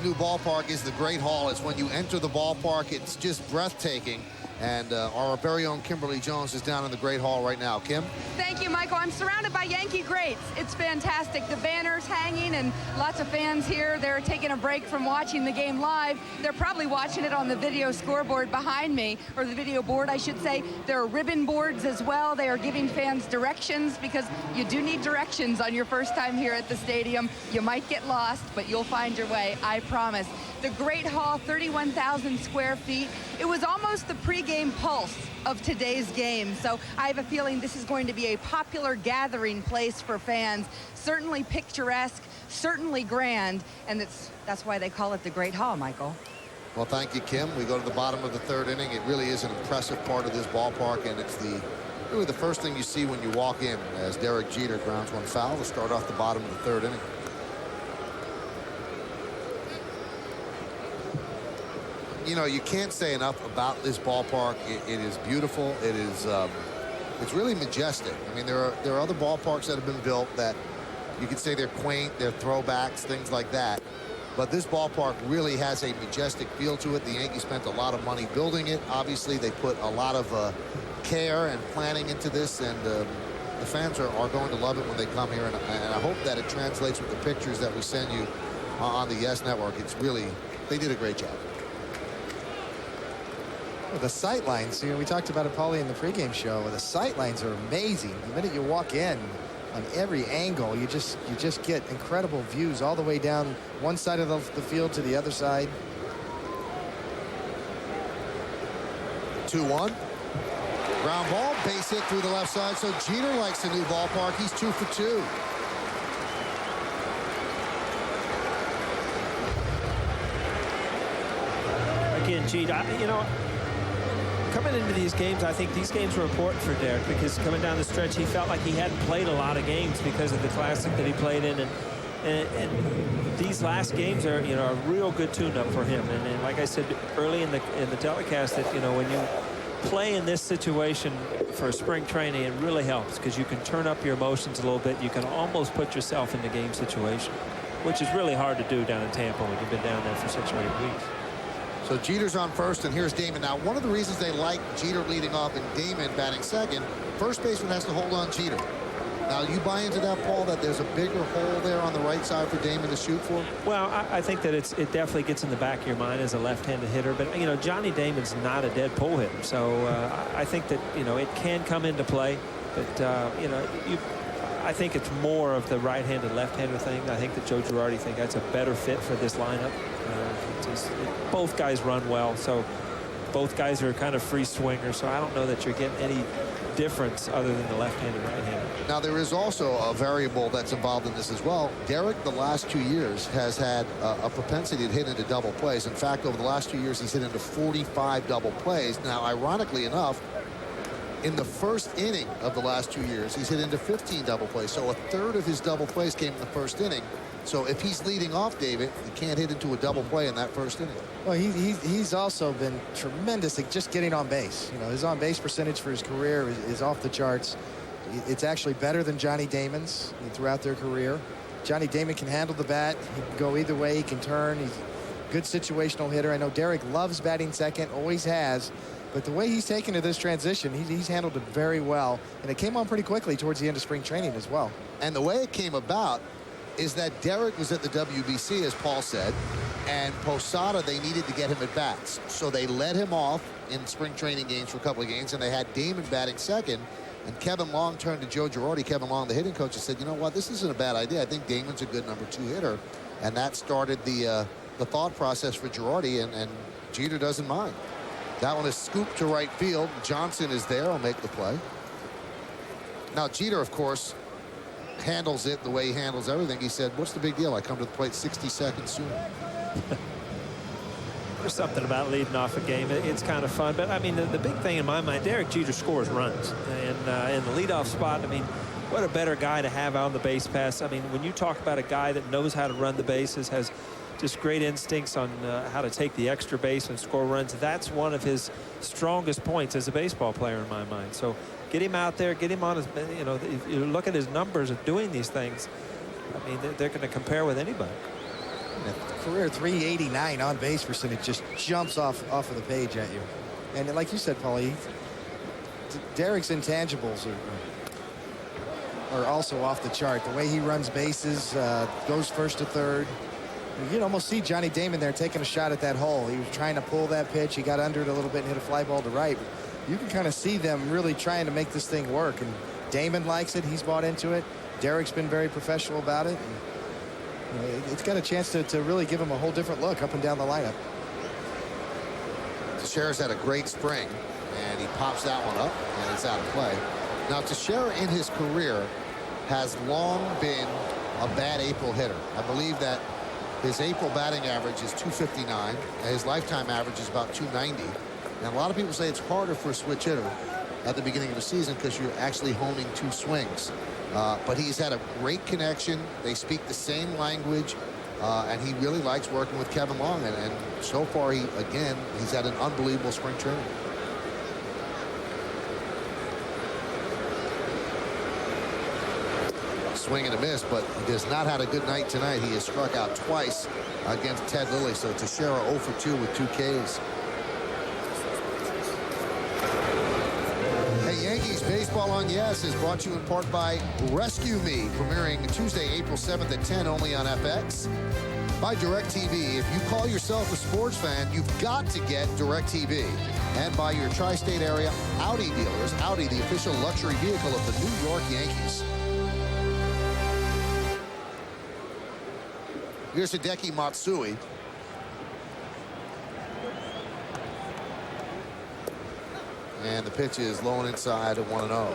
new ballpark is the Great Hall. It's when you enter the ballpark, it's just breathtaking. And our very own Kimberly Jones is down in the Great Hall right now. Kim? Thank you, Michael. I'm surrounded by Yankee greats. It's fantastic. The banners hanging and lots of fans here. They're taking a break from watching the game live. They're probably watching it on the video scoreboard behind me, or the video board, I should say. There are ribbon boards as well. They are giving fans directions, because you do need directions on your first time here at the stadium. You might get lost, but you'll find your way, I promise. The Great Hall, 31,000 square feet. It was almost the pregame pulse of today's game. So I have a feeling this is going to be a popular gathering place for fans. Certainly picturesque, certainly grand, and that's why they call it the Great Hall, Michael. Well, thank you, Kim. We go to the bottom of the third inning. It really is an impressive part of this ballpark, and it's really the first thing you see when you walk in, as Derek Jeter grounds one foul to start off the bottom of the third inning. You know, you can't say enough about this ballpark. It is beautiful. It is it's really majestic. I mean, there are other ballparks that have been built that you could say they're quaint, they're throwbacks, things like that. But this ballpark really has a majestic feel to it. The Yankees spent a lot of money building it. Obviously, they put a lot of care and planning into this, and the fans are going to love it when they come here. And I hope that it translates with the pictures that we send you on the YES Network. It's really, they did a great job. The sight lines, you know, we talked about it probably in the pregame show. The sight lines are amazing. The minute you walk in, on every angle, you just get incredible views all the way down one side of the field to the other side. 2-1. Ground ball, base hit through the left side. So Jeter likes the new ballpark. He's 2 for 2. Again, Jeter, you know, coming into these games, I think these games were important for Derek, because coming down the stretch, he felt like he hadn't played a lot of games because of the Classic that he played in, and these last games are, you know, a real good tune-up for him. And like I said early in the telecast, that, you know, when you play in this situation for spring training, it really helps, because you can turn up your emotions a little bit. You can almost put yourself in the game situation, which is really hard to do down in Tampa when you've been down there for 6 or 8 weeks. So Jeter's on first, and here's Damon. Now, one of the reasons they like Jeter leading off and Damon batting second, first baseman has to hold on Jeter. Now, you buy into that, Paul, that there's a bigger hole there on the right side for Damon to shoot for? Well, I think that it definitely gets in the back of your mind as a left-handed hitter. But, you know, Johnny Damon's not a dead pull hitter. So I think that, you know, it can come into play. But, you know, I think it's more of the right-handed, left-hander thing. I think that Joe Girardi think that's a better fit for this lineup. Both guys run well, so both guys are kind of free swingers, so I don't know that you're getting any difference other than the left-handed, right-handed. Now, there is also a variable that's involved in this as well. Derek, the last 2 years, has had a propensity to hit into double plays. In fact, over the last 2 years, he's hit into 45 double plays. Now, ironically enough, in the first inning of the last 2 years, he's hit into 15 double plays. So a third of his double plays came in the first inning. So if he's leading off, David, he can't hit into a double play in that first inning. Well, he's also been tremendous at just getting on base. You know, his on-base percentage for his career is off the charts. It's actually better than Johnny Damon's throughout their career. Johnny Damon can handle the bat. He can go either way. He can turn. He's a good situational hitter. I know Derek loves batting second, always has. But the way he's taken to this transition, he's handled it very well. And it came on pretty quickly towards the end of spring training as well. And the way it came about is that Derek was at the WBC, as Paul said, and Posada, they needed to get him at bats. So they let him off in spring training games for a couple of games, and they had Damon batting second. And Kevin Long turned to Joe Girardi, Kevin Long, the hitting coach, and said, you know what, this isn't a bad idea. I think Damon's a good number 2 hitter. And that started the thought process for Girardi, and Jeter doesn't mind. That one is scooped to right field. Johnson is there. I'll make the play. Now, Jeter, of course, handles it the way he handles everything. He said, what's the big deal? I come to the plate 60 seconds sooner. There's something about leading off a game. It's kind of fun. But, I mean, the big thing in my mind, Derek Jeter scores runs. And in the leadoff spot, I mean, what a better guy to have on the base pass. I mean, when you talk about a guy that knows how to run the bases, has just great instincts on how to take the extra base and score runs, that's one of his strongest points as a baseball player in my mind. So get him out there, get him on his, you know, if you look at his numbers of doing these things, I mean, they're going to compare with anybody. Career 389 on base percentage just jumps off of the page at you. And like you said, Paulie, Derek's intangibles are also off the chart. The way he runs bases, goes first to third. You can almost see Johnny Damon there taking a shot at that hole. He was trying to pull that pitch. He got under it a little bit and hit a fly ball to right. You can kind of see them really trying to make this thing work. And Damon likes it. He's bought into it. Derek's been very professional about it. And, it's got a chance to really give him a whole different look up and down the lineup. Teixeira's had a great spring, and he pops that one up, and it's out of play. Now, Teixeira in his career has long been a bad April hitter. I believe that his April batting average is 259, and his lifetime average is about 290. And a lot of people say it's harder for a switch hitter at the beginning of the season because you're actually honing two swings. But he's had a great connection. They speak the same language, and he really likes working with Kevin Long. And so far, he's had an unbelievable spring training. Swing and a miss, but he has not had a good night tonight. He has struck out twice against Ted Lilly. So Teixeira 0 for 2 with 2 Ks. Hey, Yankees Baseball on Yes is brought to you in part by Rescue Me, premiering Tuesday, April 7th at 10 only on FX. By DirecTV. If you call yourself a sports fan, you've got to get DirecTV. And by your tri-state area Audi dealers. Audi, the official luxury vehicle of the New York Yankees. Here's Hideki Matsui. And the pitch is low and inside at 1-0.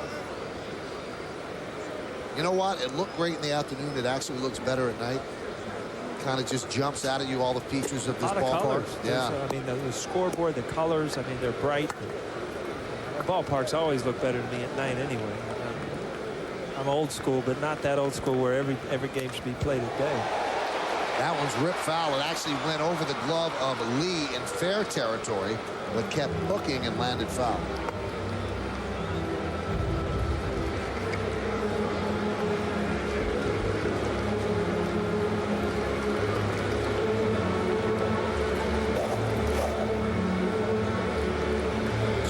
You know what? It looked great in the afternoon. It actually looks better at night. Kind of just jumps out at you, all the features of this ballpark. Yeah. I mean, the scoreboard, the colors, I mean, they're bright. The ballparks always look better to me at night anyway. I'm old school, but not that old school where every game should be played at day. That one's ripped foul. It actually went over the glove of Lee in fair territory, but kept hooking and landed foul.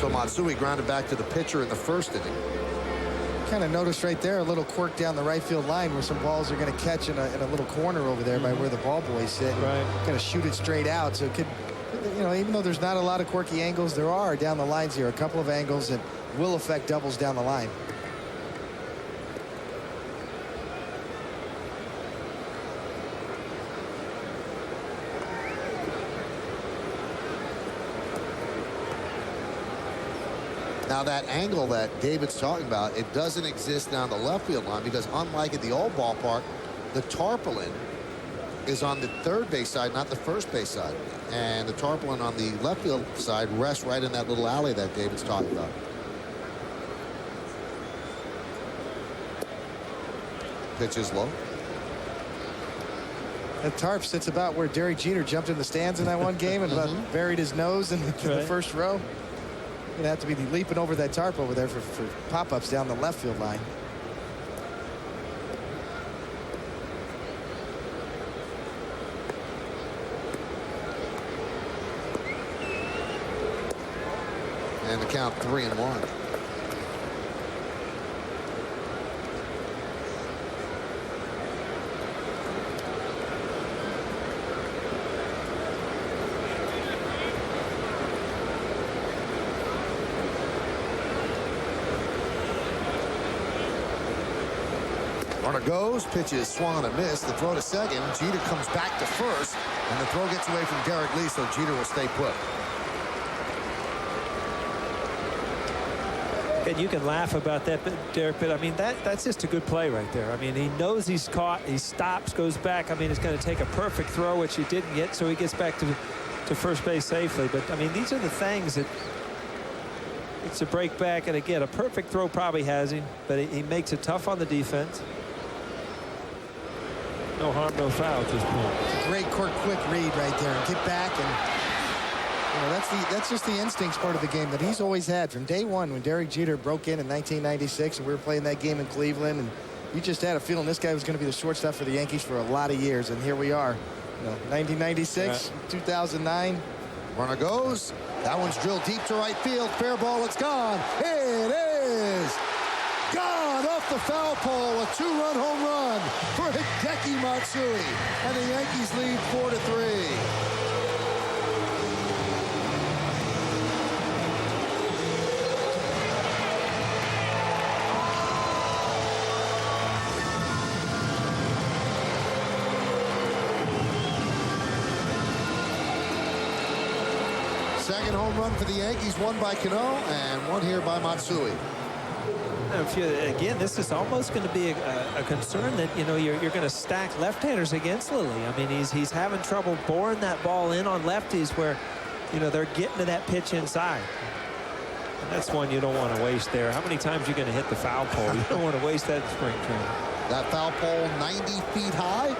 So Matsui grounded back to the pitcher in the first inning. Kind of noticed right there a little quirk down the right field line where some balls are going to catch in a little corner over there by where the ball boys sit. Right. Kind of shoot it straight out. So it could, you know, even though there's not a lot of quirky angles, there are down the lines here. A couple of angles that will affect doubles down the line. Now that angle that David's talking about, it doesn't exist down the left field line because unlike at the old ballpark, the tarpaulin is on the third base side, not the first base side. And the tarpaulin on the left field side rests right in that little alley that David's talking about. Pitch is low. That tarp sits about where Derek Jeter jumped in the stands in that one game and about buried his nose in the first row. Going to have to be leaping over that tarp over there for pop-ups down the left field line. And the count 3-1. Runner goes, pitch is swung and missed. The throw to second. Jeter comes back to first, and the throw gets away from Derek Lee, so Jeter will stay put. And you can laugh about that, Derek, but I mean, that's just a good play right there. I mean, he knows he's caught. He stops, goes back. I mean, it's going to take a perfect throw, which he didn't get, so he gets back to first base safely. But, I mean, these are the things that it's a break back. And, again, a perfect throw probably has him, but he makes it tough on the defense. No harm, no foul at this point. It's a great quick read right there and get back, and you know, that's just the instincts part of the game that he's always had from day one when Derek Jeter broke in 1996 and we were playing that game in Cleveland, and you just had a feeling this guy was going to be the shortstop for the Yankees for a lot of years, and here we are You know, 1996, 2009. Runner goes. That one's drilled deep to right field. Fair ball. It's gone. It is gone off the foul pole. A 2-run home run for Hideki Matsui. And the Yankees lead 4-3. Second home run for the Yankees, one by Cano and one here by Matsui. Again, this is almost going to be a concern that, you know, you're going to stack left-handers against Lilly. I mean, he's having trouble boring that ball in on lefties where, you know, they're getting to that pitch inside. And that's one you don't want to waste there. How many times are you going to hit the foul pole? You don't want to waste that in spring training. That foul pole 90 feet high.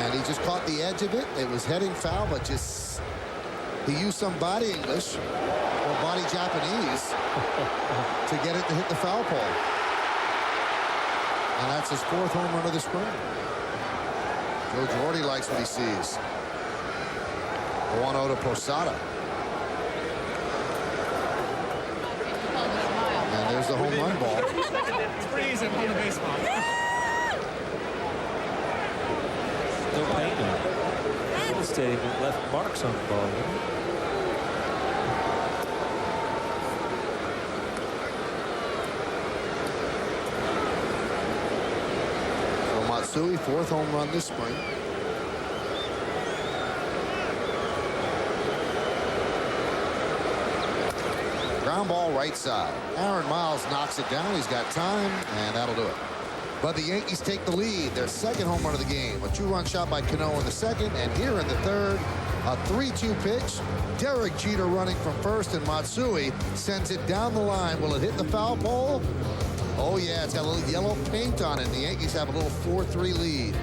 And he just caught the edge of it. It was heading foul, but just he used some body English or body Japanese to get it to hit the foul pole. And that's his 4th home run of the spring. Joe Girardi likes what he sees. 1-0 to Posada. And there's the home run ball. It's pretty easy on the baseball. No paint on it. Stadium left marks on the ball. So Matsui, 4th home run this spring. Ground ball right side. Aaron Miles knocks it down. He's got time, and that'll do it. But the Yankees take the lead. Their 2nd home run of the game. A 2-run shot by Cano in the 2nd, and here in the 3rd, a 3-2 pitch. Derek Jeter running from first, and Matsui sends it down the line. Will it hit the foul pole? Oh, yeah, it's got a little yellow paint on it. And the Yankees have a little 4-3 lead.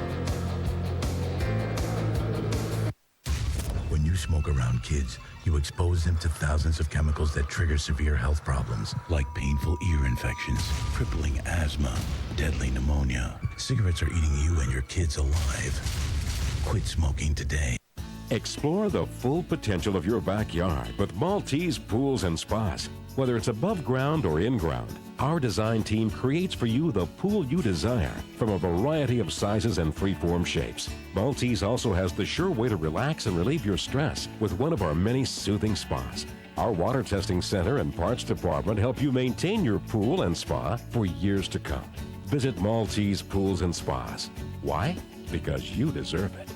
When you smoke around kids, you expose them to thousands of chemicals that trigger severe health problems like painful ear infections, crippling asthma, deadly pneumonia. Cigarettes are eating you and your kids alive. Quit smoking today. Explore the full potential of your backyard with Maltese Pools and Spas. Whether it's above ground or in ground, our design team creates for you the pool you desire from a variety of sizes and freeform shapes. Maltese also has the sure way to relax and relieve your stress with one of our many soothing spas. Our water testing center and parts department help you maintain your pool and spa for years to come. Visit Maltese Pools and Spas. Why? Because you deserve it.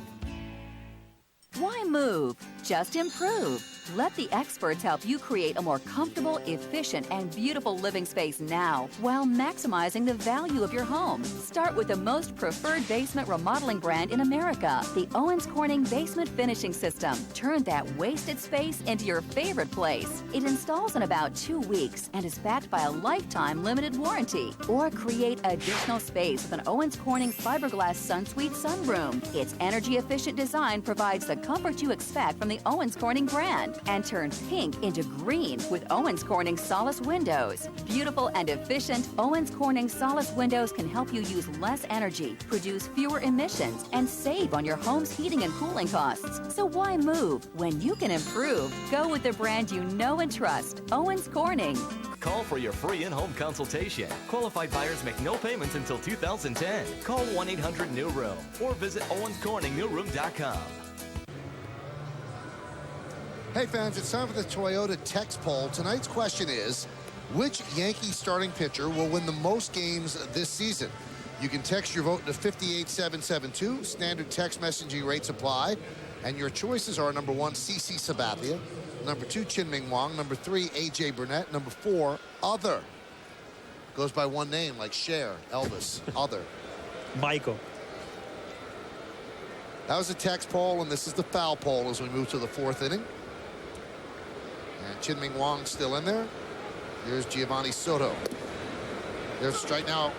Why move? Just improve. Let the experts help you create a more comfortable, efficient, and beautiful living space now while maximizing the value of your home. Start with the most preferred basement remodeling brand in America, the Owens Corning Basement Finishing System. Turn that wasted space into your favorite place. It installs in about 2 weeks and is backed by a lifetime limited warranty. Or create additional space with an Owens Corning fiberglass SunSuite sunroom. Its energy-efficient design provides the comfort you expect from the Owens Corning brand. And turn pink into green with Owens Corning Solace windows. Beautiful and efficient, Owens Corning Solace windows can help you use less energy, produce fewer emissions, and save on your home's heating and cooling costs. So why move when you can improve? Go with the brand you know and trust, Owens Corning. Call for your free in-home consultation. Qualified buyers make no payments until 2010. Call 1-800-NEW-ROOM or visit owenscorningnewroom.com. Hey fans, it's time for the Toyota text poll. Tonight's question is, which Yankee starting pitcher will win the most games this season? You can text your vote to 58772. Standard text messaging rates apply. And your choices are number 1, CC Sabathia, number 2, Chien-Ming Wang, number 3, AJ Burnett, number 4, Other. Goes by one name like Cher, Elvis, Other. Michael. That was a text poll, and this is the foul poll as we move to the 4th inning. And Chien-Ming Wang still in there. Here's Giovanni Soto. There's straight now.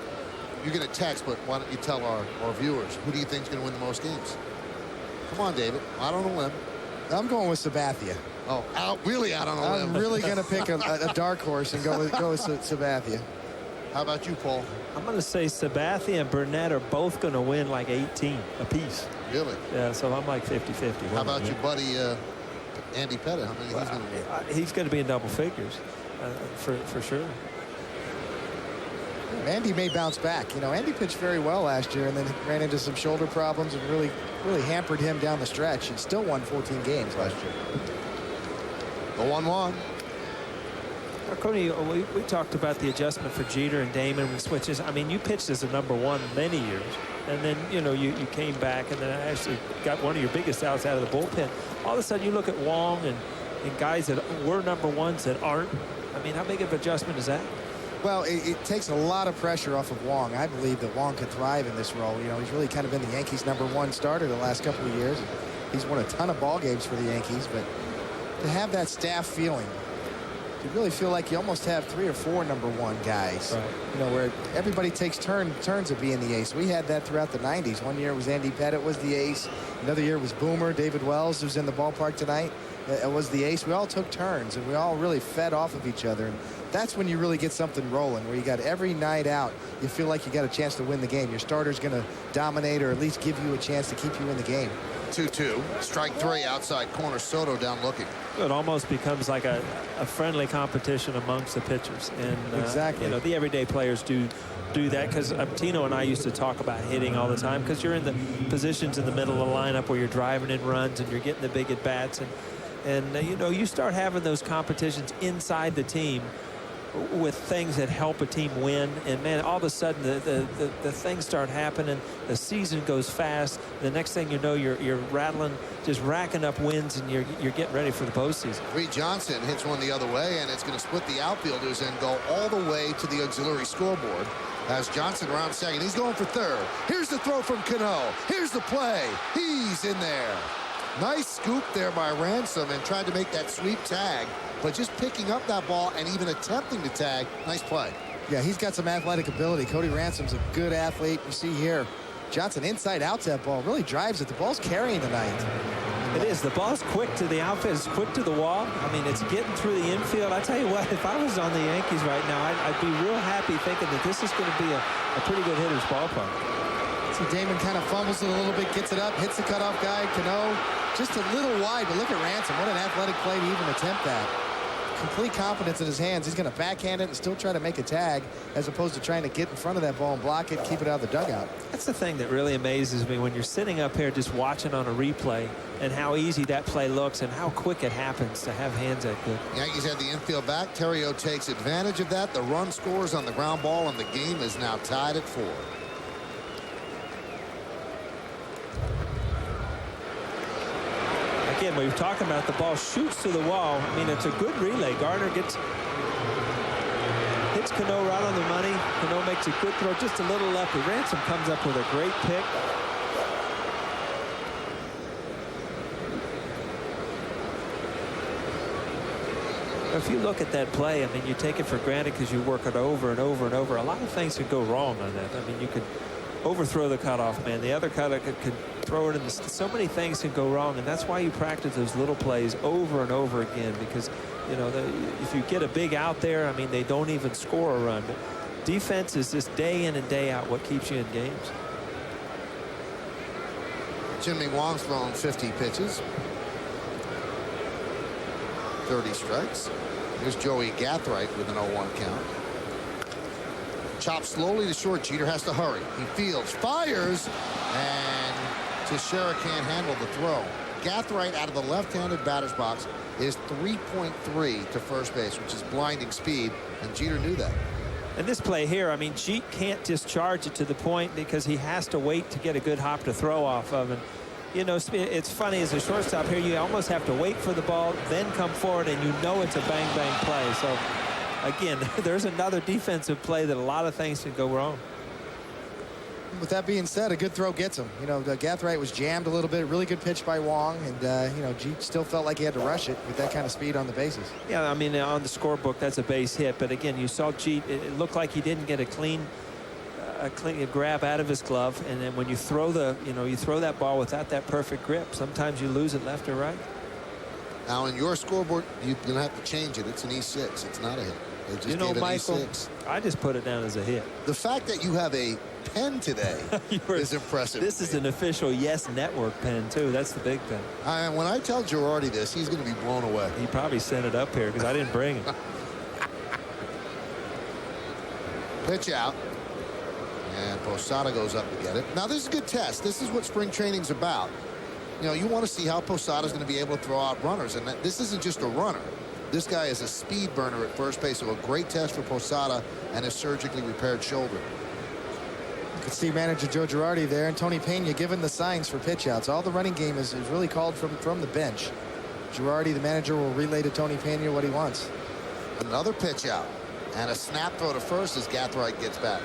You're going to text, but why don't you tell our viewers, who do you think is going to win the most games? Come on, David. Out on a limb. I'm going with Sabathia. Oh, really out on a limb. I'm really going to pick a dark horse and go with Sabathia. How about you, Paul? I'm going to say Sabathia and Burnett are both going to win like 18 apiece. Really? Yeah, so I'm like 50-50. How about your buddy Andy Pettit? How many he's going to win? He's going to be in double figures for sure. Andy may bounce back. You know, Andy pitched very well last year and then ran into some shoulder problems and really hampered him down the stretch. He still won 14 games last year. The 1-1. Cody, we talked about the adjustment for Jeter and Damon with switches. I mean, you pitched as a #1 many years, and then you came back and then actually got one of your biggest outs out of the bullpen. All of a sudden, you look at Wong and guys that were #1s that aren't. I mean, how big of an adjustment is that? Well, it takes a lot of pressure off of Wong. I believe that Wong could thrive in this role. You know, he's really kind of been the Yankees' #1 starter the last couple of years. He's won a ton of ball games for the Yankees, but to have that staff feeling, you really feel like you almost have 3 or 4 #1 guys. Right. You know, where everybody takes turns of being the ace. We had that throughout the 90s. One year was Andy Pettit was the ace. Another year was Boomer. David Wells, who's in the ballpark tonight, was the ace. We all took turns, and we all really fed off of each other. And that's when you really get something rolling, where you got every night out, you feel like you got a chance to win the game. Your starter's going to dominate or at least give you a chance to keep you in the game. 2-2. Strike 3 outside corner. Soto down looking. It almost becomes like a friendly competition amongst the pitchers. And exactly. You know, the everyday players do that, because Tino and I used to talk about hitting all the time, because you're in the positions in the middle of the lineup where you're driving in runs and you're getting the big at bats, and you know, you start having those competitions inside the team with things that help a team win, and man, all of a sudden the things start happening. The season goes fast. The next thing you know, you're rattling, just racking up wins, and you're getting ready for the postseason. Reed Johnson hits one the other way, and it's going to split the outfielders and go all the way to the auxiliary scoreboard. As Johnson around second, he's going for third. Here's the throw from Cano. Here's the play. He's in there. Nice scoop there by Ransom, and tried to make that sweep tag, but just picking up that ball and even attempting to tag. Nice play. Yeah, he's got some athletic ability. Cody Ransom's a good athlete. You see here, Johnson inside out that ball, really drives it. The ball's carrying tonight. It is. The ball's quick to the outfield. It's quick to the wall. I mean, it's getting through the infield. I tell you what, if I was on the Yankees right now, I'd be real happy thinking that this is going to be a pretty good hitter's ballpark. See, Damon kind of fumbles it a little bit, gets it up, hits the cutoff guy. Cano just a little wide, but look at Ransom. What an athletic play to even attempt that. Complete confidence in his hands. He's going to backhand it and still try to make a tag, as opposed to trying to get in front of that ball and block it, keep it out of the dugout. That's the thing that really amazes me when you're sitting up here just watching on a replay, and how easy that play looks and how quick it happens to have hands that good. Yankees had the infield back. Terrio takes advantage of that. The run scores on the ground ball, and the game is now tied at 4. Again, we were talking about the ball shoots to the wall. I mean, it's a good relay. Gardner hits Cano right on the money. Cano makes a good throw, just a little left. But Ransom comes up with a great pick. If you look at that play, I mean, you take it for granted because you work it over and over and over. A lot of things could go wrong on that. I mean, you could overthrow the cutoff man. The other cutter could throw it in. So many things can go wrong, and that's why you practice those little plays over and over again, because, you know, if you get a big out there, I mean, they don't even score a run. But defense is just day in and day out what keeps you in games. Jimmy Wong's thrown 50 pitches. 30 strikes. Here's Joey Gathright with an 0-1 count. Chopped slowly to short. Jeter has to hurry. He fields, fires, and Teixeira can't handle the throw. Gathright out of the left-handed batter's box is 3.3 to first base, which is blinding speed, and Jeter knew that. And this play here, I mean, Jeter can't discharge it to the point because he has to wait to get a good hop to throw off of. And, you know, it's funny, as a shortstop here, you almost have to wait for the ball, then come forward, and you know it's a bang-bang play. So, again, there's another defensive play that a lot of things can go wrong. With that being said, a good throw gets him. You know, Gathright was jammed a little bit. Really good pitch by Wong, and you know, Jeter still felt like he had to rush it with that kind of speed on the bases. Yeah, I mean, on the scorebook, that's a base hit. But again, you saw Jeter. It looked like he didn't get a clean grab out of his glove, and then when you throw you throw that ball without that perfect grip, sometimes you lose it left or right. Now, in your scoreboard, you're going to have to change it. It's an E6. It's not a hit. They just You know, gave it Michael, A6. I just put it down as a hit. The fact that you have a pen today is impressive. This is an official Yes Network pen, too. That's the big thing. When I tell Girardi this, he's going to be blown away. He probably sent it up here because I didn't bring it. Pitch out. And Posada goes up to get it. Now, this is a good test. This is what spring training's about. You know, you want to see how Posada's going to be able to throw out runners. And this isn't just a runner. This guy is a speed burner at first base. So a great test for Posada and his surgically repaired shoulder. You can see manager Joe Girardi there and Tony Pena giving the signs for pitch outs. All the running game is really called from the bench. Girardi, the manager, will relay to Tony Pena what he wants. Another pitch out. And a snap throw to first as Gathright gets back.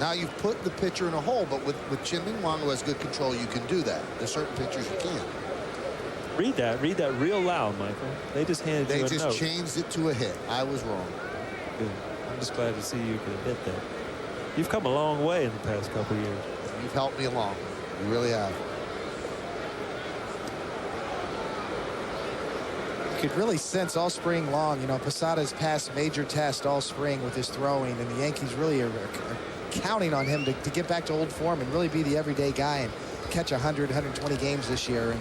Now you've put the pitcher in a hole, but with Chin-Ming Wang, who has good control, you can do that. There's certain pitchers you can't. Read that real loud, Michael. They just handed you a note. They just changed it to a hit. I was wrong. Good. I'm just glad to see you can admit that. You've come a long way in the past couple of years. You've helped me along. You really have. You could really sense all spring long, you know, Posada's passed major tests all spring with his throwing, and the Yankees really are counting on him to get back to old form and really be the everyday guy and catch 100, 120 games this year. And,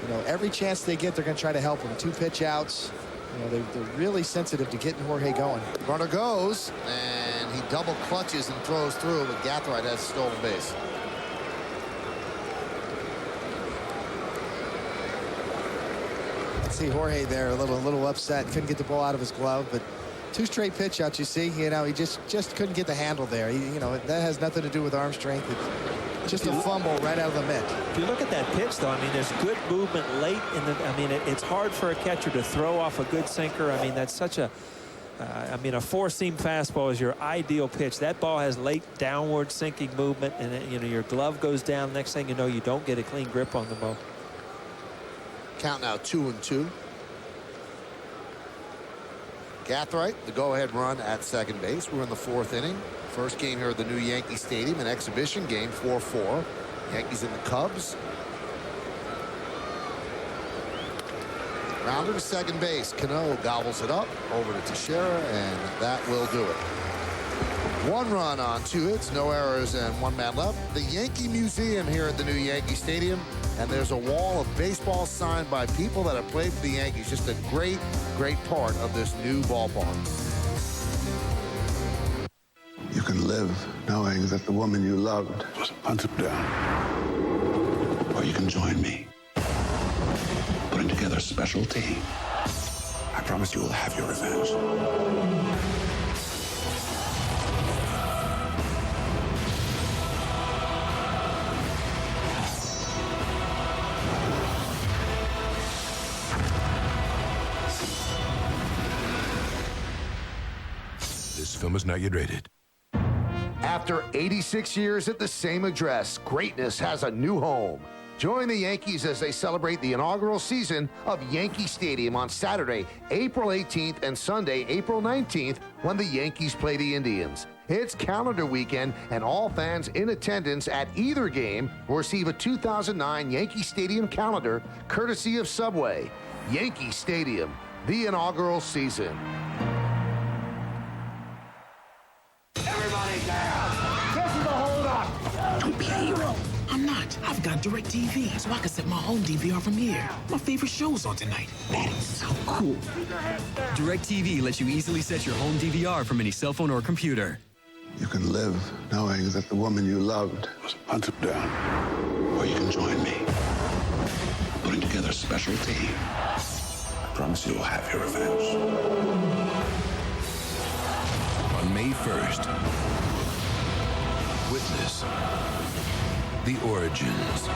you know, every chance they get, they're going to try to help him. 2 pitch outs. You know, they're really sensitive to getting Jorge going. Runner goes, and he double clutches and throws through, but Gathright has stolen base. See Jorge there a little upset. Couldn't get the ball out of his glove, but 2 straight pitch outs. You see, you know, he just couldn't get the handle there. You know, that has nothing to do with arm strength. It's just a fumble right out of the mitt. If you look at that pitch, though, I mean, there's good movement late in the. I mean, it's hard for a catcher to throw off a good sinker. I mean, that's such a. I mean, a 4-seam fastball is your ideal pitch. That ball has late downward sinking movement, and you know your glove goes down. Next thing you know, you don't get a clean grip on the ball. Count now 2-2. Gathright, the go-ahead run at second base. We're in the 4th inning. First game here at the new Yankee Stadium, an exhibition game, 4-4. Yankees and the Cubs. Rounder to second base. Cano gobbles it up over to Teixeira, and that will do it. 1 run on 2 hits, no errors, and 1 man left. The Yankee Museum here at the new Yankee Stadium, and there's a wall of baseball signed by people that have played for the Yankees. Just a great, great part of this new ballpark. You can live knowing that the woman you loved was hunted down. Or you can join me, putting together a special team. I promise you will have your revenge. This film is not yet rated. After 86 years at the same address, greatness has a new home. Join the Yankees as they celebrate the inaugural season of Yankee Stadium on Saturday, April 18th and Sunday, April 19th, when the Yankees play the Indians. It's calendar weekend, and all fans in attendance at either game will receive a 2009 Yankee Stadium calendar, courtesy of Subway. Yankee Stadium, the inaugural season. Everybody down! This is a hold-up! Don't be a hero. I'm not. I've got DirecTV, so I can set my home DVR from here. My favorite show's on tonight. That is so cool. DirecTV lets you easily set your home DVR from any cell phone or computer. You can live knowing that the woman you loved was hunted down. Or you can join me, putting together a special team. I promise you will have your revenge. On May 1st, witness the origins.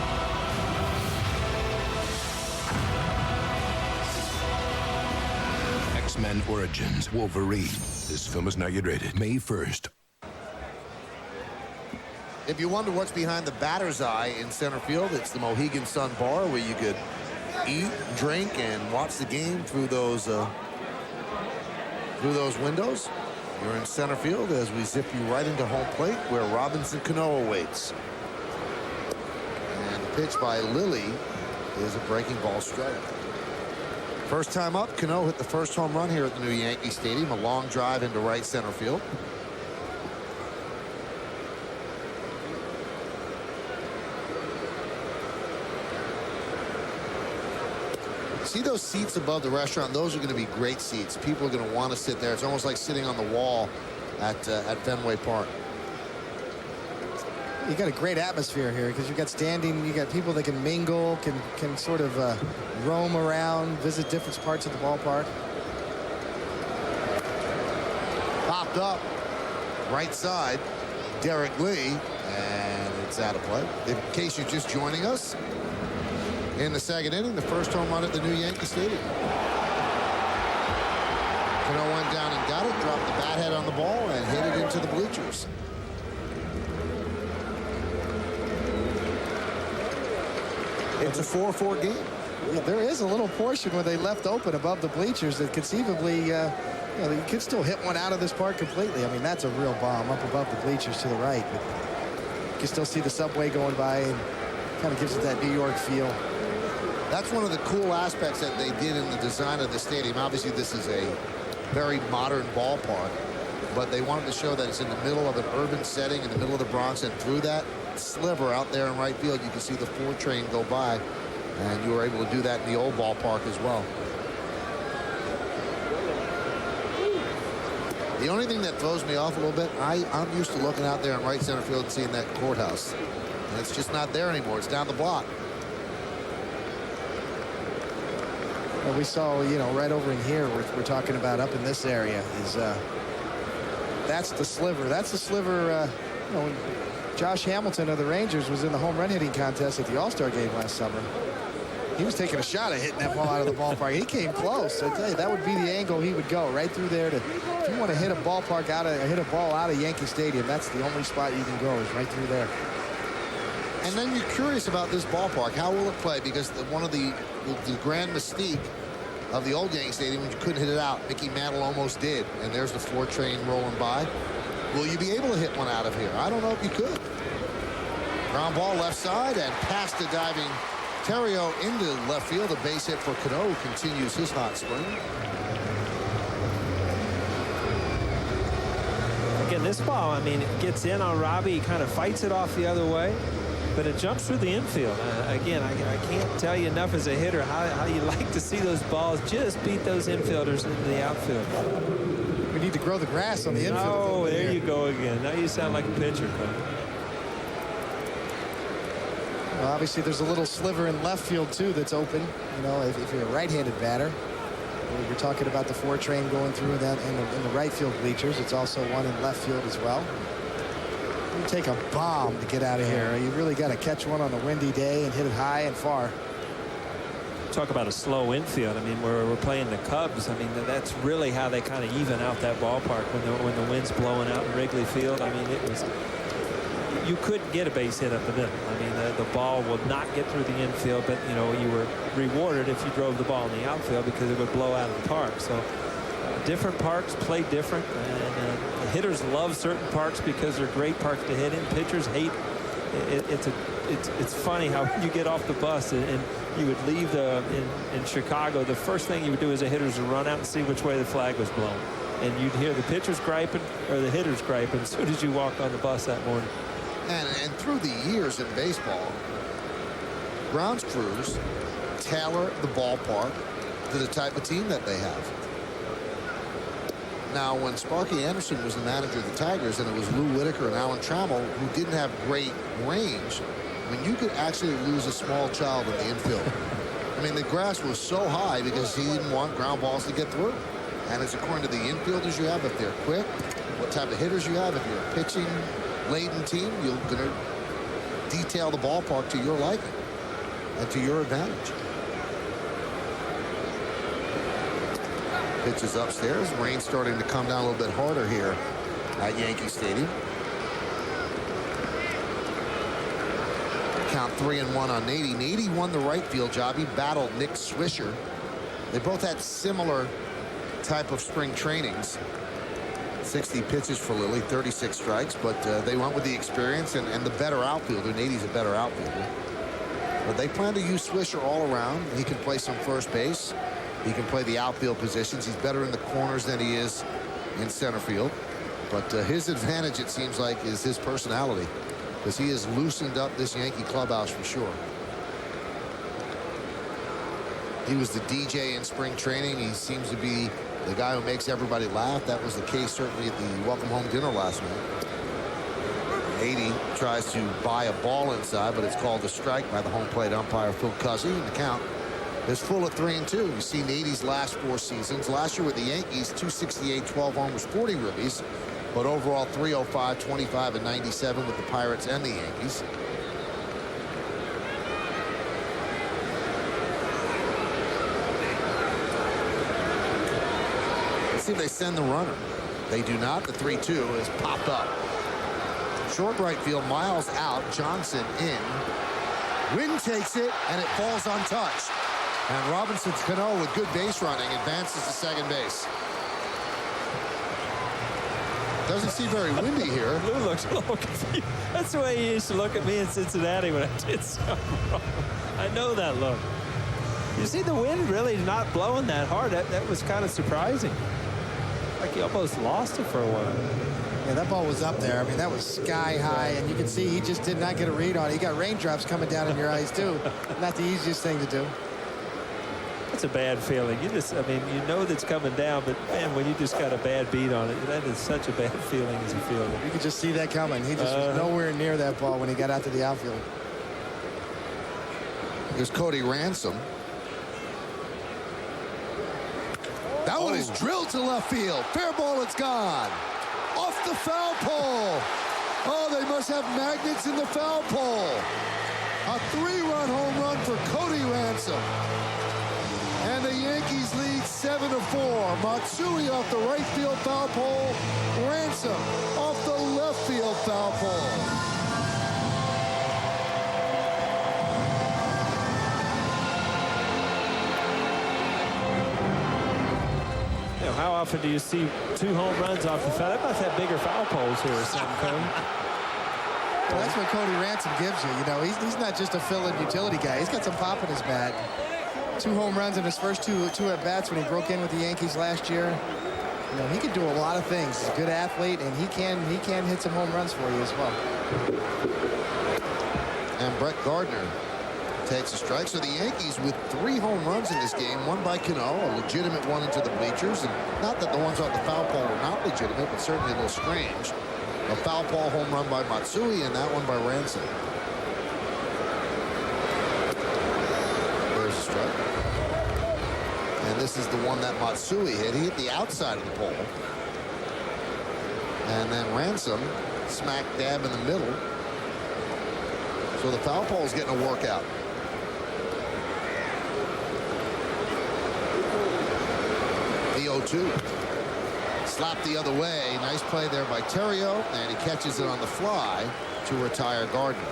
X-Men Origins Wolverine. This film is not yet rated. May 1st. If you wonder what's behind the batter's eye in center field, it's the Mohegan Sun Bar, where you could eat, drink, and watch the game through those windows. You're in center field as we zip you right into home plate, where Robinson Cano awaits. And the pitch by Lilly is a breaking ball strike. First time up, Cano hit the first home run here at the new Yankee Stadium. A long drive into right center field. See those seats above the restaurant? Those are going to be great seats. People are going to want to sit there. It's almost like sitting on the wall at Fenway Park. You got a great atmosphere here because you got standing, you got people that can mingle, can sort of roam around, visit different parts of the ballpark. Popped up, right side, Derek Lee, and it's out of play. In case you're just joining us, in the second inning, the first home run at the new Yankee Stadium. Cano went down and got it, dropped the bat head on the ball, and hit it into the bleachers. It's a 4-4 game. Yeah, there is a little portion where they left open above the bleachers that conceivably, you could still hit one out of this park completely. I mean, that's a real bomb up above the bleachers to the right. But you can still see the subway going by and kind of gives it that New York feel. That's one of the cool aspects that they did in the design of the stadium. Obviously, this is a very modern ballpark, but they wanted to show that it's in the middle of an urban setting in the middle of the Bronx, and through that sliver out there in right field, you can see the 4 train go by, and you were able to do that in the old ballpark as well. The only thing that throws me off a little bit, I'm used to looking out there in right center field and seeing that courthouse, and it's just not there anymore. It's down the block. Well, we saw, right over in here, we're talking about up in this area is that's the sliver. That's the sliver. When Josh Hamilton of the Rangers was in the home run hitting contest at the All-Star game last summer, he was taking a shot at hitting that ball out of the ballpark. He came close. I tell you, that would be the angle he would go right through there. If you want to hit a ball out of Yankee Stadium, that's the only spot you can go is right through there. And then you're curious about this ballpark. How will it play? Because one of the grand mystique of the old Yankee Stadium, you couldn't hit it out. Mickey Mantle almost did. And there's the 4 train rolling by. Will you be able to hit one out of here? I don't know if you could. Ground ball left side and past the diving Terrio into left field. A base hit for Cano, who continues his hot spring. Again, this ball, I mean, it gets in on Robbie. He kind of fights it off the other way, but it jumps through the infield. Again, I can't tell you enough as a hitter how you like to see those balls just beat those infielders into the outfield. We need to grow the grass on the infield. Oh, there you go again. Now you sound like a pitcher, Coach. Well, obviously, there's a little sliver in left field, too, that's open. If you're a right-handed batter. We're talking about the 4 train going through that in the right field bleachers. It's also one in left field as well. You take a bomb to get out of here. You really got to catch one on a windy day and hit it high and far. Talk about a slow infield. I mean, we're playing the Cubs. I mean, that's really how they kind of even out that ballpark when the wind's blowing out in Wrigley Field. I mean, you couldn't get a base hit up the middle. I mean, the ball would not get through the infield, but you were rewarded if you drove the ball in the outfield because it would blow out of the park. So different parks play different, and hitters love certain parks because they're great parks to hit in. Pitchers hate it. It's funny how you get off the bus and you would leave in Chicago. The first thing you would do as a hitter is to run out and see which way the flag was blown, and you'd hear the pitchers griping or the hitters griping as soon as you walked on the bus that morning. And through the years in baseball, grounds crews tailor the ballpark to the type of team that they have. Now, when Sparky Anderson was the manager of the Tigers, and it was Lou Whitaker and Alan Trammell who didn't have great range, I mean, you could actually lose a small child in the infield. I mean, the grass was so high because he didn't want ground balls to get through. And it's according to the infielders you have, if they're quick, what type of hitters you have. If you're a pitching-laden team, you're going to detail the ballpark to your liking and to your advantage. Pitches upstairs. Rain starting to come down a little bit harder here at Yankee Stadium. Count 3-1 on Nady. Nady won the right field job. He battled Nick Swisher. They both had similar type of spring trainings. 60 pitches for Lilly, 36 strikes, but they went with the experience and the better outfielder. Nady's a better outfielder. But they plan to use Swisher all around. He can play some first base. He can play the outfield positions. He's better in the corners than he is in center field. But his advantage, it seems like, is his personality, because he has loosened up this Yankee clubhouse for sure. He was the DJ in spring training. He seems to be the guy who makes everybody laugh. That was the case certainly at the welcome home dinner last night. 80 tries to buy a ball inside, but it's called a strike by the home plate umpire Phil Cuzzy, and the count is full at 3-2. You've seen 80's last 4 seasons. Last year with the Yankees, 268, 12 homers, 40 ribbies, but overall 305, 25, and 97 with the Pirates and the Yankees. Let's see if they send the runner. They do not. The 3-2 is popped up. Short right field, Miles out, Johnson in. Wynn takes it, and it falls untouched. And Robinson Cano, with good base running, advances to second base. Doesn't seem very windy here. Lou looks a little confused. That's the way he used to look at me in Cincinnati when I did something wrong. I know that look. You see the wind really not blowing that hard. That was kind of surprising. Like he almost lost it for a while. Yeah, that ball was up there. I mean, that was sky high, and you can see he just did not get a read on it. He got raindrops coming down in your eyes, too. Not the easiest thing to do. It's a bad feeling. You just, I mean, you know that's coming down, but man, when you just got a bad beat on it, that is such a bad feeling as a fielder. You could just see that coming. He just was nowhere near that ball when he got out to the outfield. Here's Cody Ransom. That one is drilled to left field. Fair ball, it's gone. Off the foul pole. Oh, they must have magnets in the foul pole. A 3-run home run for Cody Ransom. And the Yankees lead 7-4. Matsui off the right field foul pole. Ransom off the left field foul pole. How often do you see 2 home runs off the foul? They must have bigger foul poles here or something, Cody. Well, that's what Cody Ransom gives you. You know, he's not just a fill-in utility guy. He's got some pop in his bat. 2 home runs in his first two at-bats when he broke in with the Yankees last year. You know, he can do a lot of things. He's a good athlete, and he can hit some home runs for you as well. And Brett Gardner takes a strike. So the Yankees with 3 home runs in this game, one by Cano, a legitimate one into the bleachers, and not that the ones on the foul pole were not legitimate, but certainly a little strange. A foul ball home run by Matsui, and that one by Ransom. There's a strike. And this is the one that Matsui hit. He hit the outside of the pole. And then Ransom smack dab in the middle. So the foul pole is getting a workout. The 0-2. Slapped the other way. Nice play there by Terrio, and he catches it on the fly to retire Gardner.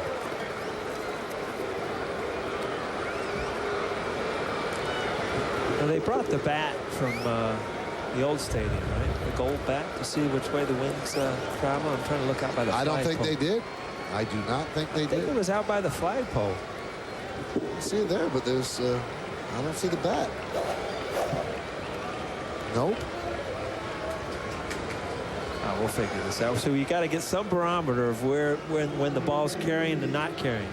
Well, they brought the bat from the old stadium, right? The gold bat, to see which way the wind's travel. I'm trying to look out by the flagpole. I don't think they did. I do not think they did. It was out by the flagpole. I see it there, but there's I don't see the bat. Nope. Oh, we'll figure this out. So you got to get some barometer of when the ball's carrying and not carrying.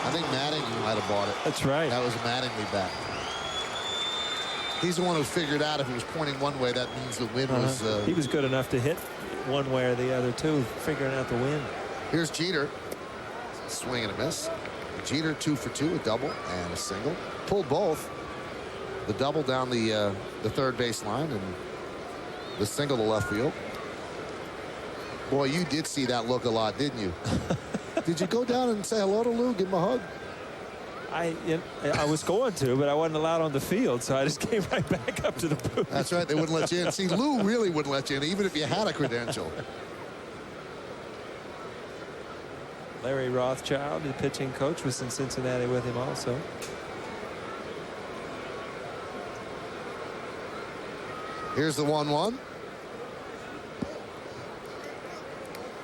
I think Mattingly might have bought it. That's right. That was a Mattingly bat. He's the one who figured out if he was pointing one way, that means the wind was... he was good enough to hit one way or the other, too, figuring out the wind. Here's Jeter. Swing and a miss. Jeter 2 for 2, a double and a single. Pulled both. The double down the third base line and the single to left field. Boy, you did see that look a lot, didn't you? Did you go down and say hello to Lou, give him a hug? I was going to, but I wasn't allowed on the field, so I just came right back up to the booth. That's right. They wouldn't let you in. See, Lou really wouldn't let you in, even if you had a credential. Larry Rothschild, the pitching coach, was in Cincinnati with him also. Here's the 1-1.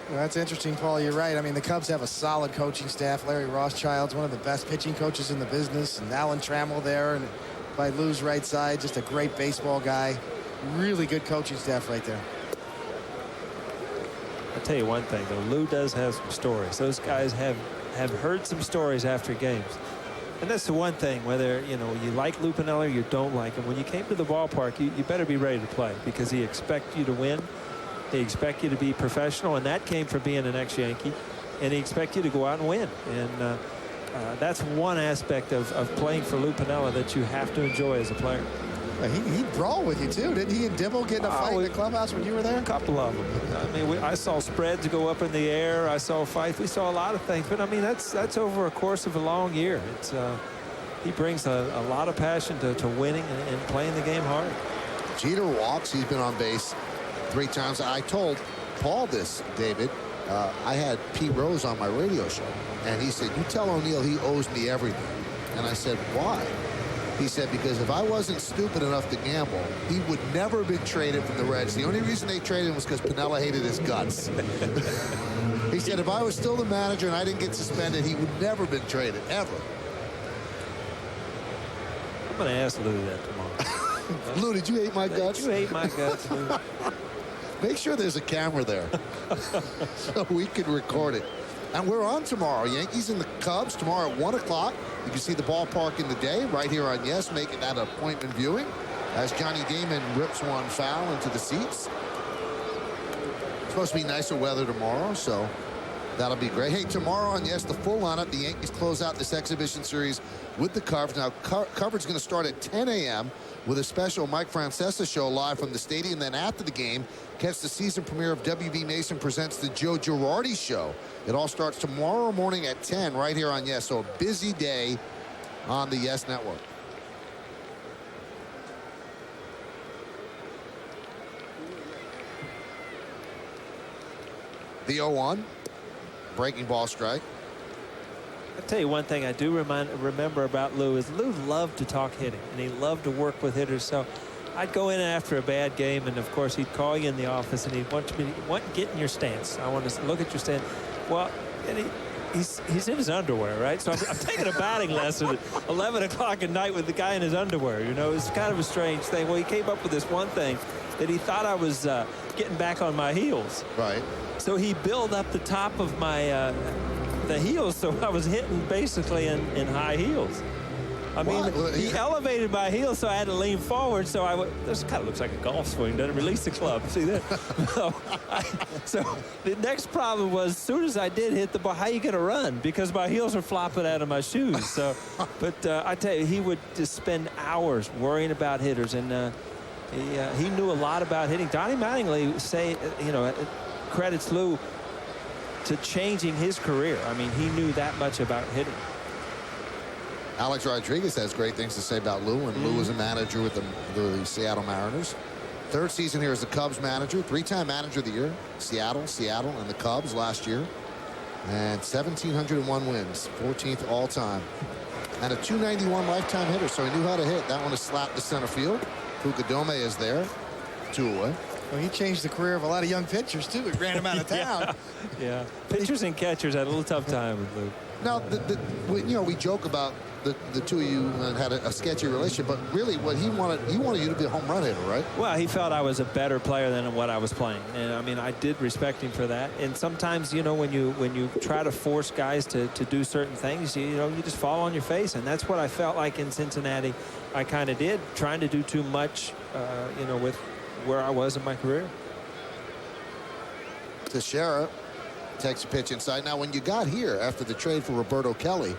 Well, that's interesting, Paul. You're right. I mean, the Cubs have a solid coaching staff. Larry Rothschild's one of the best pitching coaches in the business. And Alan Trammell there, and by Lou's right side, just a great baseball guy. Really good coaching staff right there. I'll tell you one thing, though. Lou does have some stories. Those guys have heard some stories after games. And that's the one thing, whether, you know, you like Lou Piniella or you don't like him. When you came to the ballpark, you better be ready to play because he expects you to win. He expects you to be professional, and that came from being an ex-Yankee. And he expects you to go out and win. And that's one aspect of playing for Lou Piniella that you have to enjoy as a player. He brawled with you, too. Didn't he and Dibble get in a fight in the clubhouse when you were there? A couple of them. I mean, I saw spreads go up in the air. I saw fights. We saw a lot of things. But, I mean, that's over a course of a long year. It's he brings a lot of passion to winning and playing the game hard. Jeter walks. He's been on base 3 times. I told Paul this, David. I had Pete Rose on my radio show. And he said, you tell O'Neill he owes me everything. And I said, why? He said, because if I wasn't stupid enough to gamble, he would never have been traded from the Reds. The only reason they traded him was because Piniella hated his guts. He said, if I was still the manager and I didn't get suspended, he would never have been traded, ever. I'm going to ask Lou that tomorrow. Lou, did you hate my guts? Did you hate my guts, Lou? Make sure there's a camera there so we can record it. And we're on tomorrow. Yankees and the Cubs tomorrow at 1 o'clock. You can see the ballpark in the day right here on Yes, making that appointment viewing as Johnny Damon rips one foul into the seats. It's supposed to be nicer weather tomorrow, so that'll be great. Hey, tomorrow on Yes, the full lineup. The Yankees close out this exhibition series with the Cubs. Now, coverage is going to start at 10 a.m. with a special Mike Francesa show live from the stadium. Then after the game, catch the season premiere of W.B. Mason Presents the Joe Girardi Show. It all starts tomorrow morning at 10 right here on Yes. So a busy day on the Yes Network. The 0-1. Breaking ball strike. I'll tell you one thing I do remember about Lou is Lou loved to talk hitting, and he loved to work with hitters. So I'd go in after a bad game, and of course he'd call you in the office, and he'd want me to get in your stance. I want to look at your stance. Well, and he's in his underwear, right? So I'm taking a batting lesson at 11 o'clock at night with the guy in his underwear. You know, it's kind of a strange thing. Well, he came up with this one thing that he thought I was getting back on my heels. Right. So he built up the top of my the heels, so I was hitting basically in high heels. I mean, he elevated my heels, so I had to lean forward. So this kind of looks like a golf swing, doesn't it? Release the club. See that? So the next problem was, as soon as I did hit the ball, how you going to run? Because my heels are flopping out of my shoes. So, but I tell you, he would just spend hours worrying about hitters, and he knew a lot about hitting. Donnie Mattingly credits Lou to changing his career. I mean, he knew that much about hitting. Alex Rodriguez has great things to say about Lou, and Lou was a manager with the Seattle Mariners. 3rd season here as the Cubs manager, 3-time manager of the year. Seattle, and the Cubs last year. And 1,701 wins, 14th all-time. And a .291 lifetime hitter, so he knew how to hit. That one is slapped to center field. Fukudome is there, 2 away. Well, he changed the career of a lot of young pitchers, too. He ran him out of town. Yeah. Pitchers and catchers had a little tough time with Lou. Now, we joke about the two of you had a sketchy relationship, but really what he wanted you to be a home run hitter, right? Well, he felt I was a better player than what I was playing, and I mean, I did respect him for that. And sometimes, when you try to force guys to do certain things, you just fall on your face, and that's what I felt like in Cincinnati. I kind of did, trying to do too much, with where I was in my career. Teixeira takes a pitch inside. Now, when you got here after the trade for Roberto Kelly,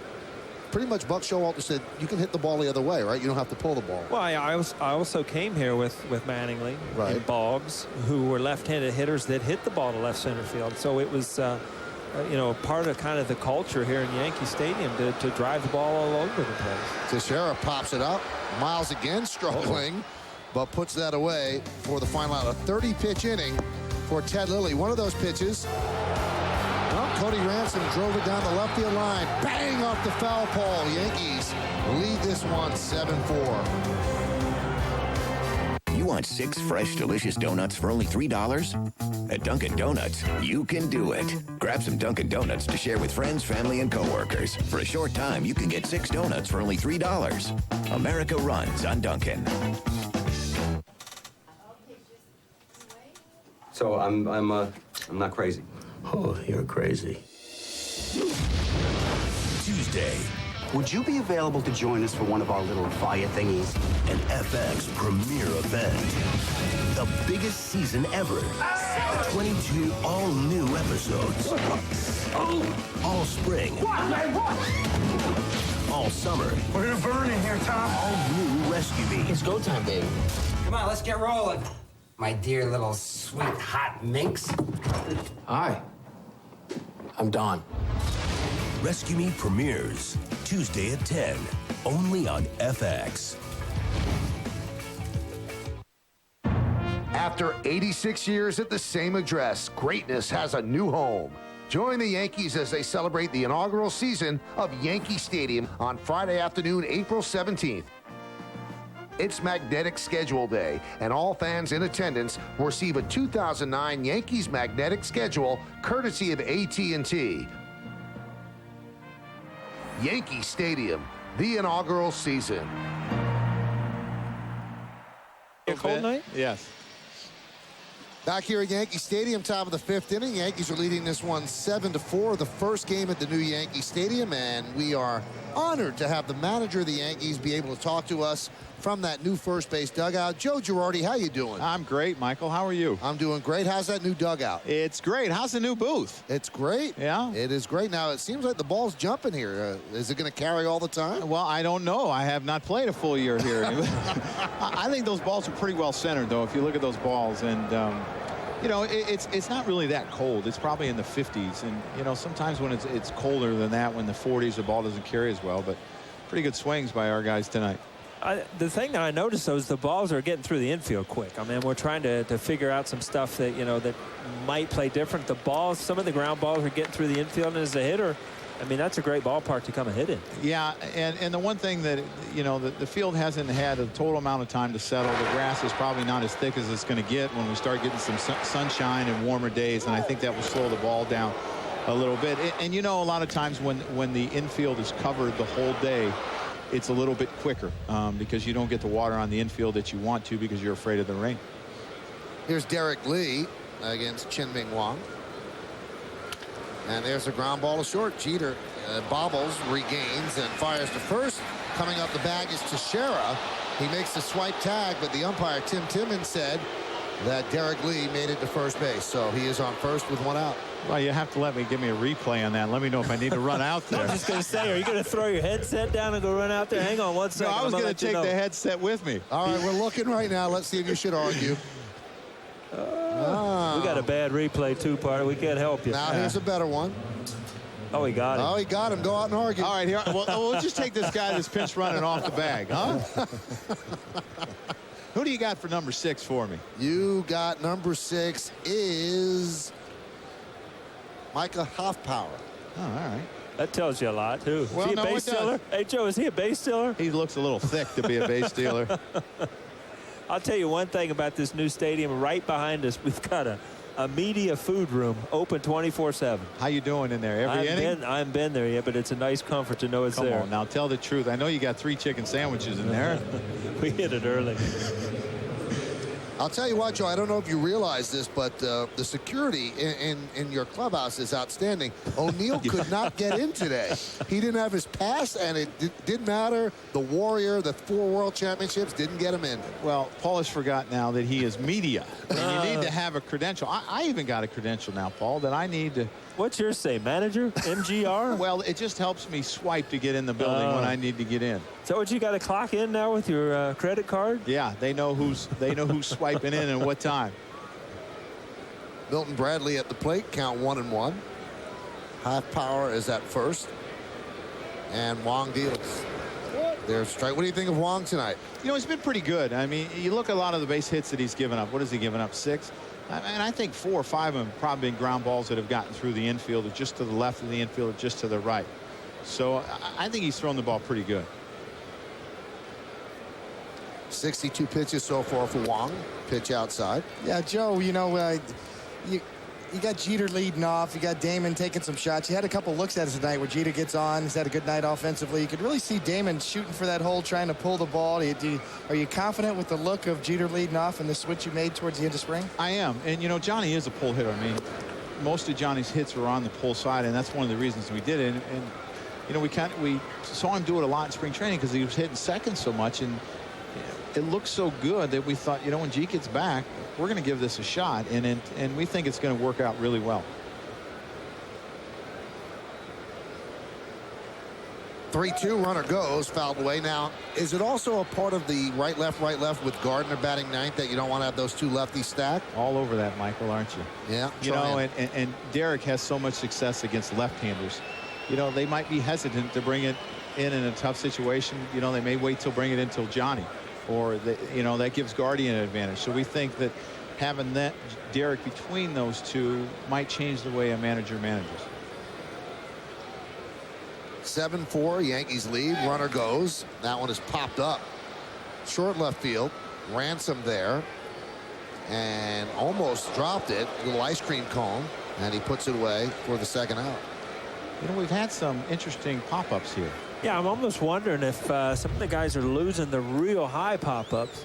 pretty much Buck Showalter said you can hit the ball the other way, right? You don't have to pull the ball. Well, I also came here with Mattingly and Boggs, who were left-handed hitters that hit the ball to left center field. So it was, part of kind of the culture here in Yankee Stadium to drive the ball all over the place. Teixeira pops it up. Miles again struggling, but puts that away for the final out. A 30-pitch inning for Ted Lilly. One of those pitches. Cody Ransom drove it down the left field line. Bang off the foul pole. Yankees lead this one 7-4. You want 6 fresh, delicious donuts for only $3? At Dunkin' Donuts, you can do it. Grab some Dunkin' Donuts to share with friends, family, and coworkers. For a short time, you can get 6 donuts for only $3. America runs on Dunkin'. So I'm not crazy. Oh, you're crazy. Tuesday. Would you be available to join us for one of our little fire thingies? An FX premiere event. The biggest season ever. 22 all-new episodes. All spring. All summer. We're gonna burn in here, Tom. All new Rescue Me. It's go time, baby. Come on, let's get rolling. My dear little sweet hot minx. Hi. I'm Don. Rescue Me premieres Tuesday at 10, only on FX. After 86 years at the same address, greatness has a new home. Join the Yankees as they celebrate the inaugural season of Yankee Stadium on Friday afternoon, April 17th. It's Magnetic Schedule Day, and all fans in attendance will receive a 2009 Yankees Magnetic Schedule courtesy of AT&T. Yankee Stadium, the inaugural season. A cold night? Yes. Back here at Yankee Stadium, top of the 5th inning. Yankees are leading this one 7-4. The first game at the new Yankee Stadium, and we are honored to have the manager of the Yankees be able to talk to us from that new first base dugout. Joe Girardi, how you doing? I'm great, Michael. How are you? I'm doing great. How's that new dugout? It's great. How's the new booth? It's great. Yeah? It is great. Now, it seems like the ball's jumping here. Is it going to carry all the time? Well, I don't know. I have not played a full year here. I think those balls are pretty well centered, though, if you look at those balls. And, you know, it's not really that cold. It's probably in the 50s. And, you know, sometimes when it's colder than that, when the 40s, the ball doesn't carry as well. But pretty good swings by our guys tonight. The thing that I noticed, though, is the balls are getting through the infield quick. I mean, we're trying to figure out some stuff that, you know, that might play different. The balls, some of the ground balls are getting through the infield, and as a hitter, I mean, that's a great ballpark to come and hit in. Yeah, and the one thing that, you know, the field hasn't had a total amount of time to settle. The grass is probably not as thick as it's going to get when we start getting some sunshine and warmer days, and I think that will slow the ball down a little bit. And you know, a lot of times when the infield is covered the whole day, it's a little bit quicker because you don't get the water on the infield that you want to because you're afraid of the rain. Here's Derek Lee against Chien-Ming Wang. And there's a ground ball to short. Jeter bobbles, regains, and fires to first. Coming up the bag is Teixeira. He makes the swipe tag, but the umpire, Tim Timmons, said that Derek Lee made it to first base. So he is on first with 1 out. Well, you have to give me a replay on that. Let me know if I need to run out there. I was just going to say, are you going to throw your headset down and go run out there? Hang on one second. No, I was going to take the headset with me. All right, we're looking right now. Let's see if you should argue. We got a bad replay, two-parter. We can't help you. Now here's a better one. Oh, he got him. Oh, he got him. Go out and argue. All right, here. Well, we'll just take this guy that's pinch running off the bag, huh? Who do you got for number 6 for me? You got number 6 is Micah Hoffpower. Oh, all right. That tells you a lot, too. Well, is he a base stealer? Hey, Joe, is he a base stealer? He looks a little thick to be a base stealer. I'll tell you one thing about this new stadium. Right behind us, we've got a media food room open 24/7. How you doing in there? Every inning? I haven't been there yet, but it's a nice comfort to know it's there. Come on, now tell the truth. I know you got 3 chicken sandwiches in there. We hit it early. I'll tell you what, Joe, I don't know if you realize this, but the security in your clubhouse is outstanding. O'Neill could not get in today. He didn't have his pass, and it didn't matter. The Warrior, the 4 World Championships didn't get him in. Well, Paul has forgot now that he is media, and you need to have a credential. I even got a credential now, Paul, that I need to. What's yours say, manager? MGR? Well, it just helps me swipe to get in the building when I need to get in. So what, you got to clock in now with your credit card? Yeah, they know who's swiping in and what time. Milton Bradley at the plate, count 1-1. Hoffpower is at first, and Wang deals. There's strike. What do you think of Wang tonight? You know, he's been pretty good. I mean, you look at a lot of the base hits that he's given up. What has he given up? 6? And I think 4 or 5 of them have probably been ground balls that have gotten through the infield, or just to the left of the infield, or just to the right. So I think he's thrown the ball pretty good. 62 pitches so far for Wong. Pitch outside. Yeah, Joe, you know, you got Jeter leading off. You got Damon taking some shots. You had a couple looks at it tonight where Jeter gets on. He's had a good night offensively. You could really see Damon shooting for that hole, trying to pull the ball. Are you confident with the look of Jeter leading off and the switch you made towards the end of spring? I am. And, you know, Johnny is a pull hitter. I mean, most of Johnny's hits were on the pull side, and that's one of the reasons we did it. And you know, we saw him do it a lot in spring training because he was hitting second so much, and it looked so good that we thought, you know, when G gets back, we're going to give this a shot, and we think it's going to work out really well. 3-2, runner goes, fouled away. Now, is it also a part of the right left with Gardner batting ninth that you don't want to have those two lefties stacked? All over that, Michael, aren't you? Yeah. You know, and Derek has so much success against left-handers. You know, they might be hesitant to bring it in a tough situation. You know, they may wait till bring it in till Johnny, or you know, that gives Gardy an advantage. So we think that having that Derek between those two might change the way a manager manages. 7-4, Yankees lead. Runner goes. That one is popped up. Short left field. Ransom there. And almost dropped it. Little ice cream cone. And he puts it away for the second out. You know, we've had some interesting pop-ups here. Yeah, I'm almost wondering if some of the guys are losing the real high pop-ups.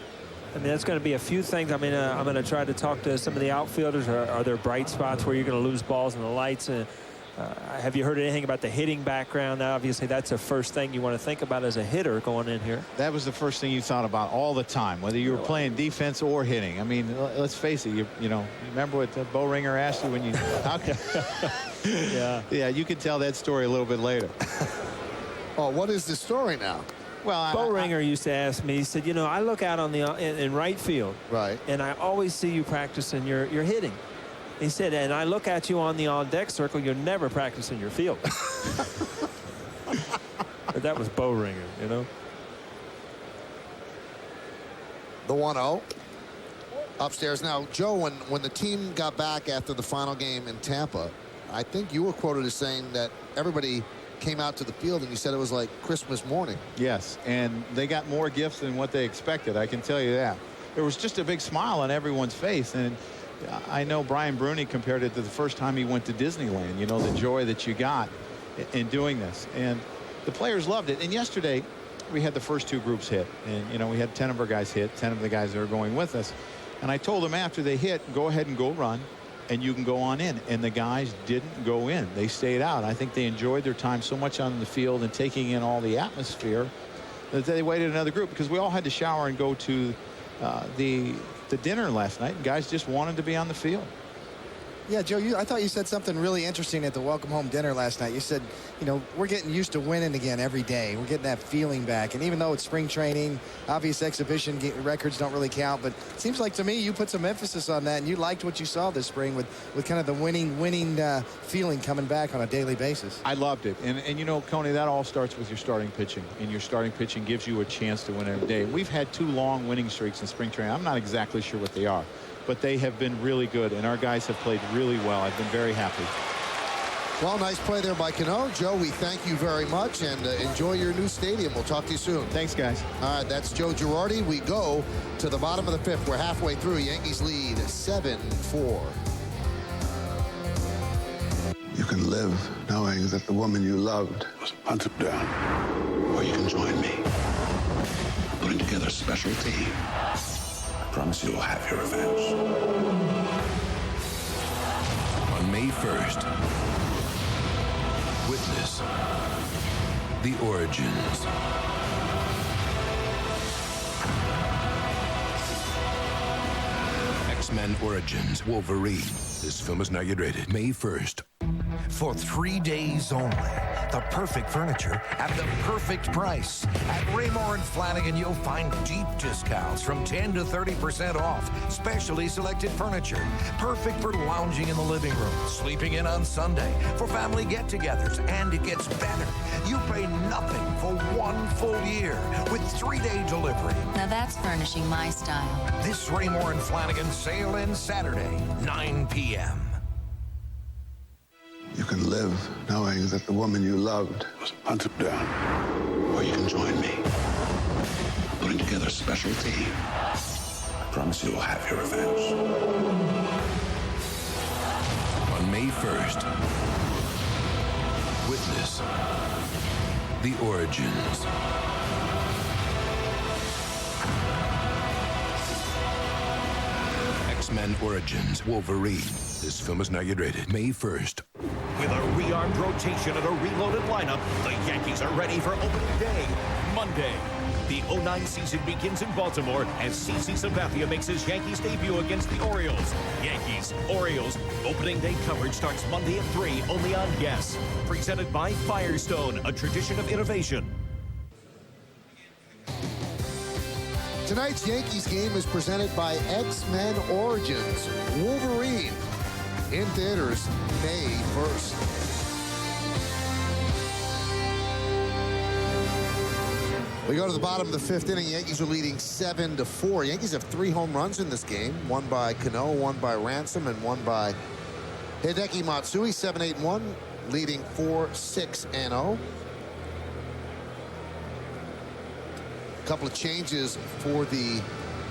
I mean, that's going to be a few things. I mean, I'm going to try to talk to some of the outfielders. Are there bright spots where you're going to lose balls in the lights? Have you heard anything about the hitting background? Now, obviously, that's the first thing you want to think about as a hitter going in here. That was the first thing you thought about all the time, whether you were playing defense or hitting. I mean, let's face it. You know, remember what Bo Ringer asked you when you? Yeah, you could tell that story a little bit later. Oh, what is the story now? Well, Bo Ringer used to ask me. He said, you know, I look out on in right field, right, and I always see you practicing your hitting. He said, and I look at you on the on-deck circle, you're never practicing your field. But that was Bo Ringer, you know. The 1-0. Upstairs now. Joe, when the team got back after the final game in Tampa, I think you were quoted as saying that everybody came out to the field and you said it was like Christmas morning. Yes, and they got more gifts than what they expected. I can tell you that. There was just a big smile on everyone's face, and I know Brian Bruni compared it to the first time he went to Disneyland. You know, the joy that you got in doing this, and the players loved it. And yesterday we had the first two groups hit, and you know, we had 10 of our guys hit, 10 of the guys that are going with us, and I told them after they hit, go ahead and go run, and you can go on in. And the guys didn't go in. They stayed out. I think they enjoyed their time so much on the field and taking in all the atmosphere that they waited another group, because we all had to shower and go to the dinner last night, and guys just wanted to be on the field. Yeah, Joe, I thought you said something really interesting at the welcome home dinner last night. You said, you know, we're getting used to winning again every day. We're getting that feeling back. And even though it's spring training, obvious exhibition records don't really count. But it seems like to me you put some emphasis on that, and you liked what you saw this spring with kind of the winning feeling coming back on a daily basis. I loved it. And you know, Coney, that all starts with your starting pitching. And your starting pitching gives you a chance to win every day. We've had 2 long winning streaks in spring training. I'm not exactly sure what they are, but they have been really good, and our guys have played really well. I've been very happy. Well, nice play there by Cano. Joe, we thank you very much, and enjoy your new stadium. We'll talk to you soon. Thanks, guys. All right, that's Joe Girardi. We go to the bottom of the 5th. We're halfway through. Yankees lead 7-4. You can live knowing that the woman you loved was hunted down. Or you can join me, putting together a special team. I promise you'll have your revenge. On May 1st, witness the origins. X-Men Origins Wolverine. This film is not yet rated. May 1st. For 3 days only, the perfect furniture at the perfect price. At Raymore and Flanagan, you'll find deep discounts from 10 to 30% off. Specially selected furniture, perfect for lounging in the living room, sleeping in on Sunday, for family get-togethers, and it gets better. You pay nothing for 1 full year with 3-day delivery. Now that's furnishing my style. This Raymore and Flanagan sale ends Saturday, 9 p.m. You can live knowing that the woman you loved was hunted down. Or you can join me, putting together a special team. I promise you will have your revenge. On May 1st, witness the origins. X-Men Origins Wolverine. This film is now rated May 1st. With a rearmed rotation and a reloaded lineup, the Yankees are ready for opening day, Monday. The 2009 season begins in Baltimore as CC Sabathia makes his Yankees debut against the Orioles. Yankees, Orioles, opening day coverage starts Monday at 3, only on Yes. Presented by Firestone, a tradition of innovation. Tonight's Yankees game is presented by X-Men Origins Wolverine, in theaters May 1st. We go to the bottom of the fifth inning. Yankees are leading 7-4. Yankees have 3 home runs in this game. One by Cano, one by Ransom, and one by Hideki Matsui. 7-8-1, leading 4-6-0. A couple of changes for the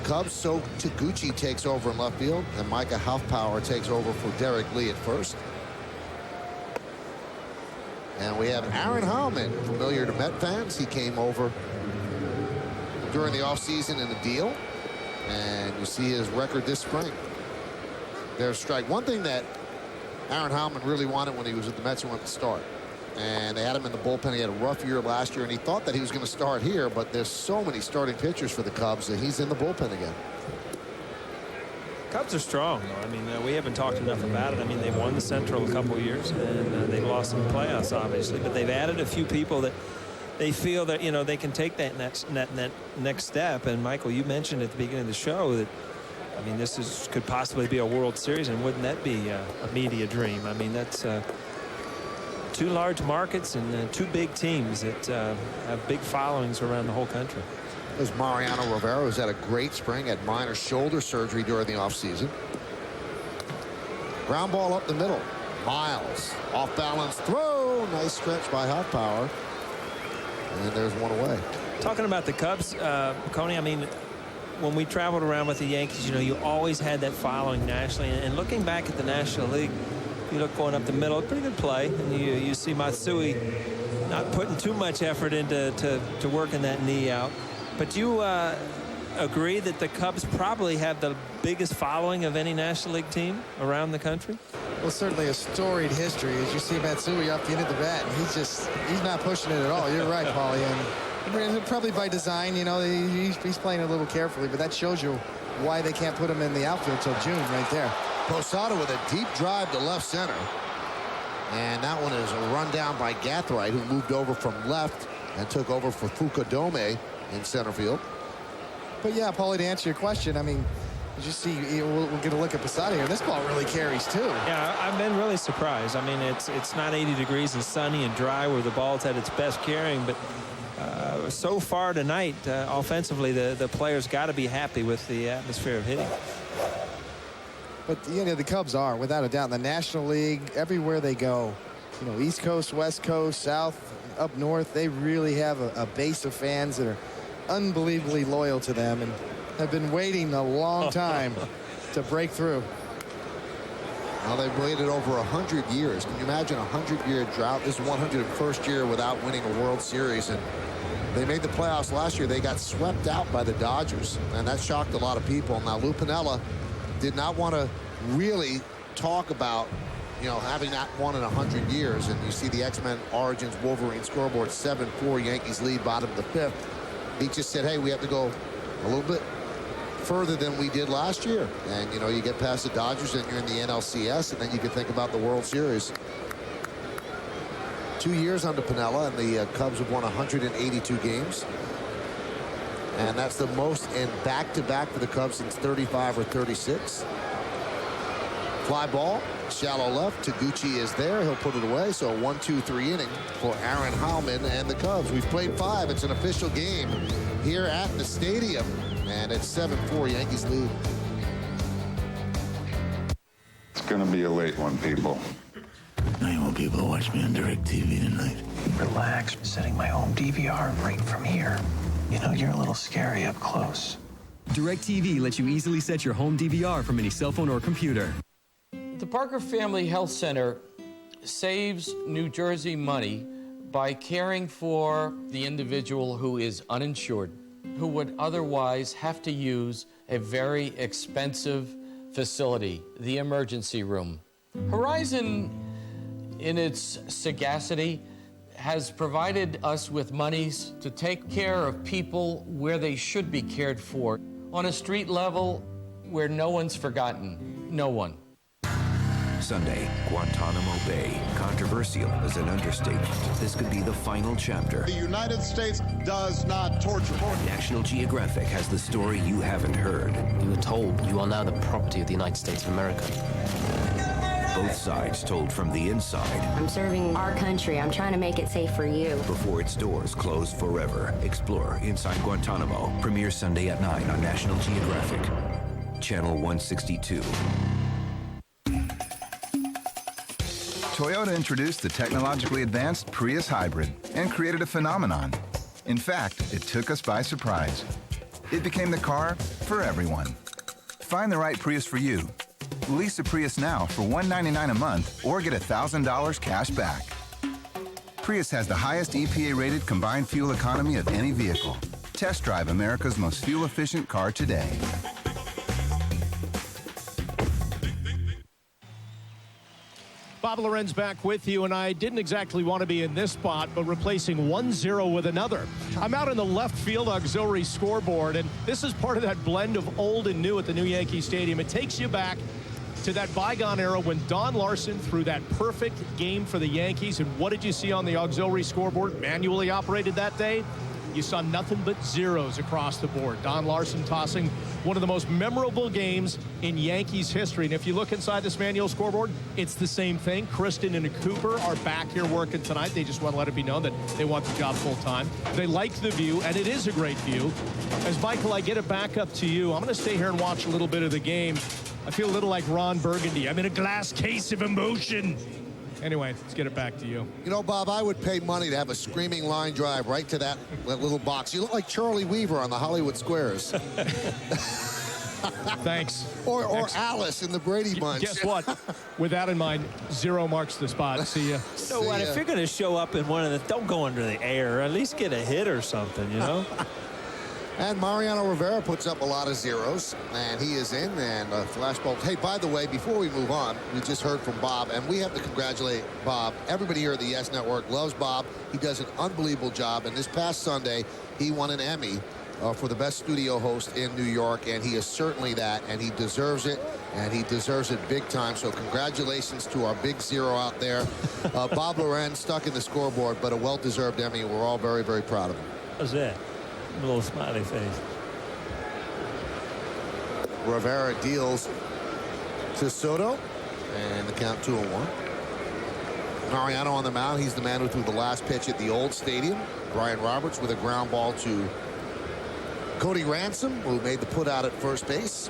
Cubs. So Taguchi takes over in left field, and Micah Hoffpower takes over for Derek Lee at first. And we have Aaron Heilman, familiar to Met fans. He came over during the offseason in a deal, and you see his record this spring. There's strike. One thing that Aaron Heilman really wanted when he was with the Mets, he wanted to start. And they had him in the bullpen. He had a rough year last year, and he thought that he was going to start here, but there's so many starting pitchers for the Cubs that he's in the bullpen again. Cubs are strong, though. I mean, we haven't talked enough about it. I mean, they've won the Central a couple of years, and they've lost in the playoffs, obviously, but they've added a few people that they feel that, you know, they can take that next step. And Michael, you mentioned at the beginning of the show that, I mean, could possibly be a World Series, and wouldn't that be a media dream? I mean, that's 2 large markets and 2 big teams that have big followings around the whole country. There's Mariano Rivera, who's had a great spring, had minor shoulder surgery during the offseason. Ground ball up the middle. Miles, off balance throw. Nice stretch by Hoffpower. And there's one away. Talking about the Cubs, Coney, I mean, when we traveled around with the Yankees, you know, you always had that following nationally. And looking back at the National League, you look going up the middle, pretty good play. And you see Matsui not putting too much effort into working that knee out. But you agree that the Cubs probably have the biggest following of any National League team around the country? Well, certainly a storied history. As you see Matsui off the end of the bat, and he's not pushing it at all. You're right, Paulie. And probably by design, you know, he's playing a little carefully, but that shows you why they can't put him in the outfield till June right there. Posada with a deep drive to left center. And that one is a run down by Gathright, who moved over from left and took over for Fukudome in center field. But yeah, Paulie, to answer your question, I mean, you see, we'll get a look at Posada here. This ball really carries too. Yeah, I've been really surprised. I mean, it's not 80 degrees and sunny and dry where the ball's at its best carrying, but so far tonight, offensively, the players got to be happy with the atmosphere of hitting. But you know, the Cubs are, without a doubt, in the National League, everywhere they go, you know, East Coast, West Coast, South, up north, they really have a base of fans that are unbelievably loyal to them and have been waiting a long time to break through. Well, they've waited over 100 years. Can you imagine a 100-year drought? This is 101st year without winning a World Series, and they made the playoffs last year. They got swept out by the Dodgers, and that shocked a lot of people. Now, Lou Piniella did not want to really talk about, you know, having not won in 100 years. And you see the X-Men Origins Wolverine scoreboard, 7-4, Yankees lead, bottom of the 5th. He just said, hey, we have to go a little bit further than we did last year. And, you know, you get past the Dodgers and you're in the NLCS, and then you can think about the World Series. 2 years under Piniella, and the Cubs have won 182 games. And that's the most in back-to-back for the Cubs since 35 or 36. Fly ball, shallow left. Taguchi is there. He'll put it away. So a 1-2-3 inning for Aaron Heilman and the Cubs. We've played 5. It's an official game here at the stadium. And it's 7-4, Yankees lead. It's going to be a late one, people. Now you want people to watch me on DirecTV tonight? Relax. Setting my home DVR right from here. You know, you're a little scary up close. DirecTV lets you easily set your home DVR from any cell phone or computer. The Parker Family Health Center saves New Jersey money by caring for the individual who is uninsured, who would otherwise have to use a very expensive facility, the emergency room. Horizon, in its sagacity, has provided us with monies to take care of people where they should be cared for, on a street level where no one's forgotten. No one. Sunday, Guantanamo Bay. Controversial is an understatement. This could be the final chapter. The United States does not torture. National Geographic has the story you haven't heard. You were told you are now the property of the United States of America. Both sides told from the inside. I'm serving our country. I'm trying to make it safe for you. Before its doors close forever. Explore Inside Guantanamo. Premieres Sunday at 9 on National Geographic. Channel 162. Toyota introduced the technologically advanced Prius Hybrid and created a phenomenon. In fact, it took us by surprise. It became the car for everyone. Find the right Prius for you. Lease a Prius now for $199 a month or get $1,000 cash back. Prius has the highest EPA-rated combined fuel economy of any vehicle. Test drive America's most fuel-efficient car today. Bob Lorenz back with you, and I didn't exactly want to be in this spot, but replacing 1-0 with another. I'm out in the left field auxiliary scoreboard, and this is part of that blend of old and new at the new Yankee Stadium. It takes you back to that bygone era when Don Larson threw that perfect game for the Yankees. And what did you see on the auxiliary scoreboard, manually operated that day? You saw nothing but zeros across the board. Don Larson tossing one of the most memorable games in Yankees history. And if you look inside this manual scoreboard, it's the same thing. Kristen and Cooper are back here working tonight. They just want to let it be known that they want the job full time. They like the view, and it is a great view. As Michael, I get it back up to you. I'm going to stay here and watch a little bit of the game. I feel a little like Ron Burgundy. I'm in a glass case of emotion. Anyway, let's get it back to you. You know, Bob, I would pay money to have a screaming line drive right to that little box. You look like Charlie Weaver on the Hollywood Squares. Thanks. Or Alice in the Brady Bunch. Guess what? With that in mind, 0 marks the spot. See ya. You know what? If you're going to show up in one of the, don't go under the air. At least get a hit or something, you know? And Mariano Rivera puts up a lot of zeros, and he is in, and flashball. Hey, by the way, before we move on, we just heard from Bob, and we have to congratulate Bob. Everybody here at the Yes Network loves Bob. He does an unbelievable job, and this past Sunday, he won an Emmy for the best studio host in New York, and he is certainly that, and he deserves it, and he deserves it big time. So congratulations to our big zero out there. Bob Lorenz stuck in the scoreboard, but a well-deserved Emmy. We're all very, very proud of him. How's that? A little smiley face. Rivera deals to Soto, and the count 2-1. Mariano on the mound. He's the man who threw the last pitch at the old stadium. Brian Roberts with a ground ball to Cody Ransom, who made the put out at first base.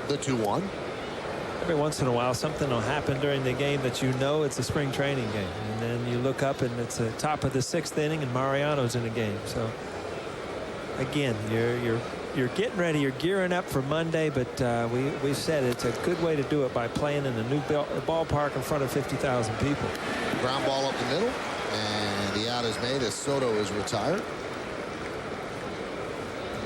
The 2-1. Every once in a while, something will happen during the game that you know it's a spring training game. And then you look up and it's the top of the 6th inning and Mariano's in the game. So, again, you're getting ready. You're gearing up for Monday, but we've said it's a good way to do it by playing in a new ballpark in front of 50,000 people. Ground ball up the middle, and the out is made as Soto is retired.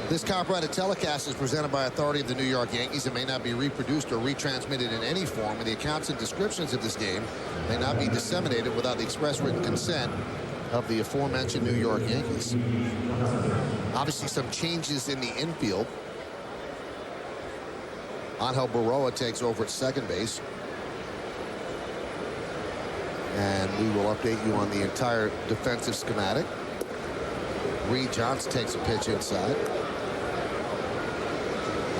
This copyrighted telecast is presented by authority of the New York Yankees. It may not be reproduced or retransmitted in any form, and the accounts and descriptions of this game may not be disseminated without the express written consent of the aforementioned New York Yankees. Obviously, some changes in the infield. Angel Baroa takes over at second base. And we will update you on the entire defensive schematic. Reed Johnson takes a pitch inside.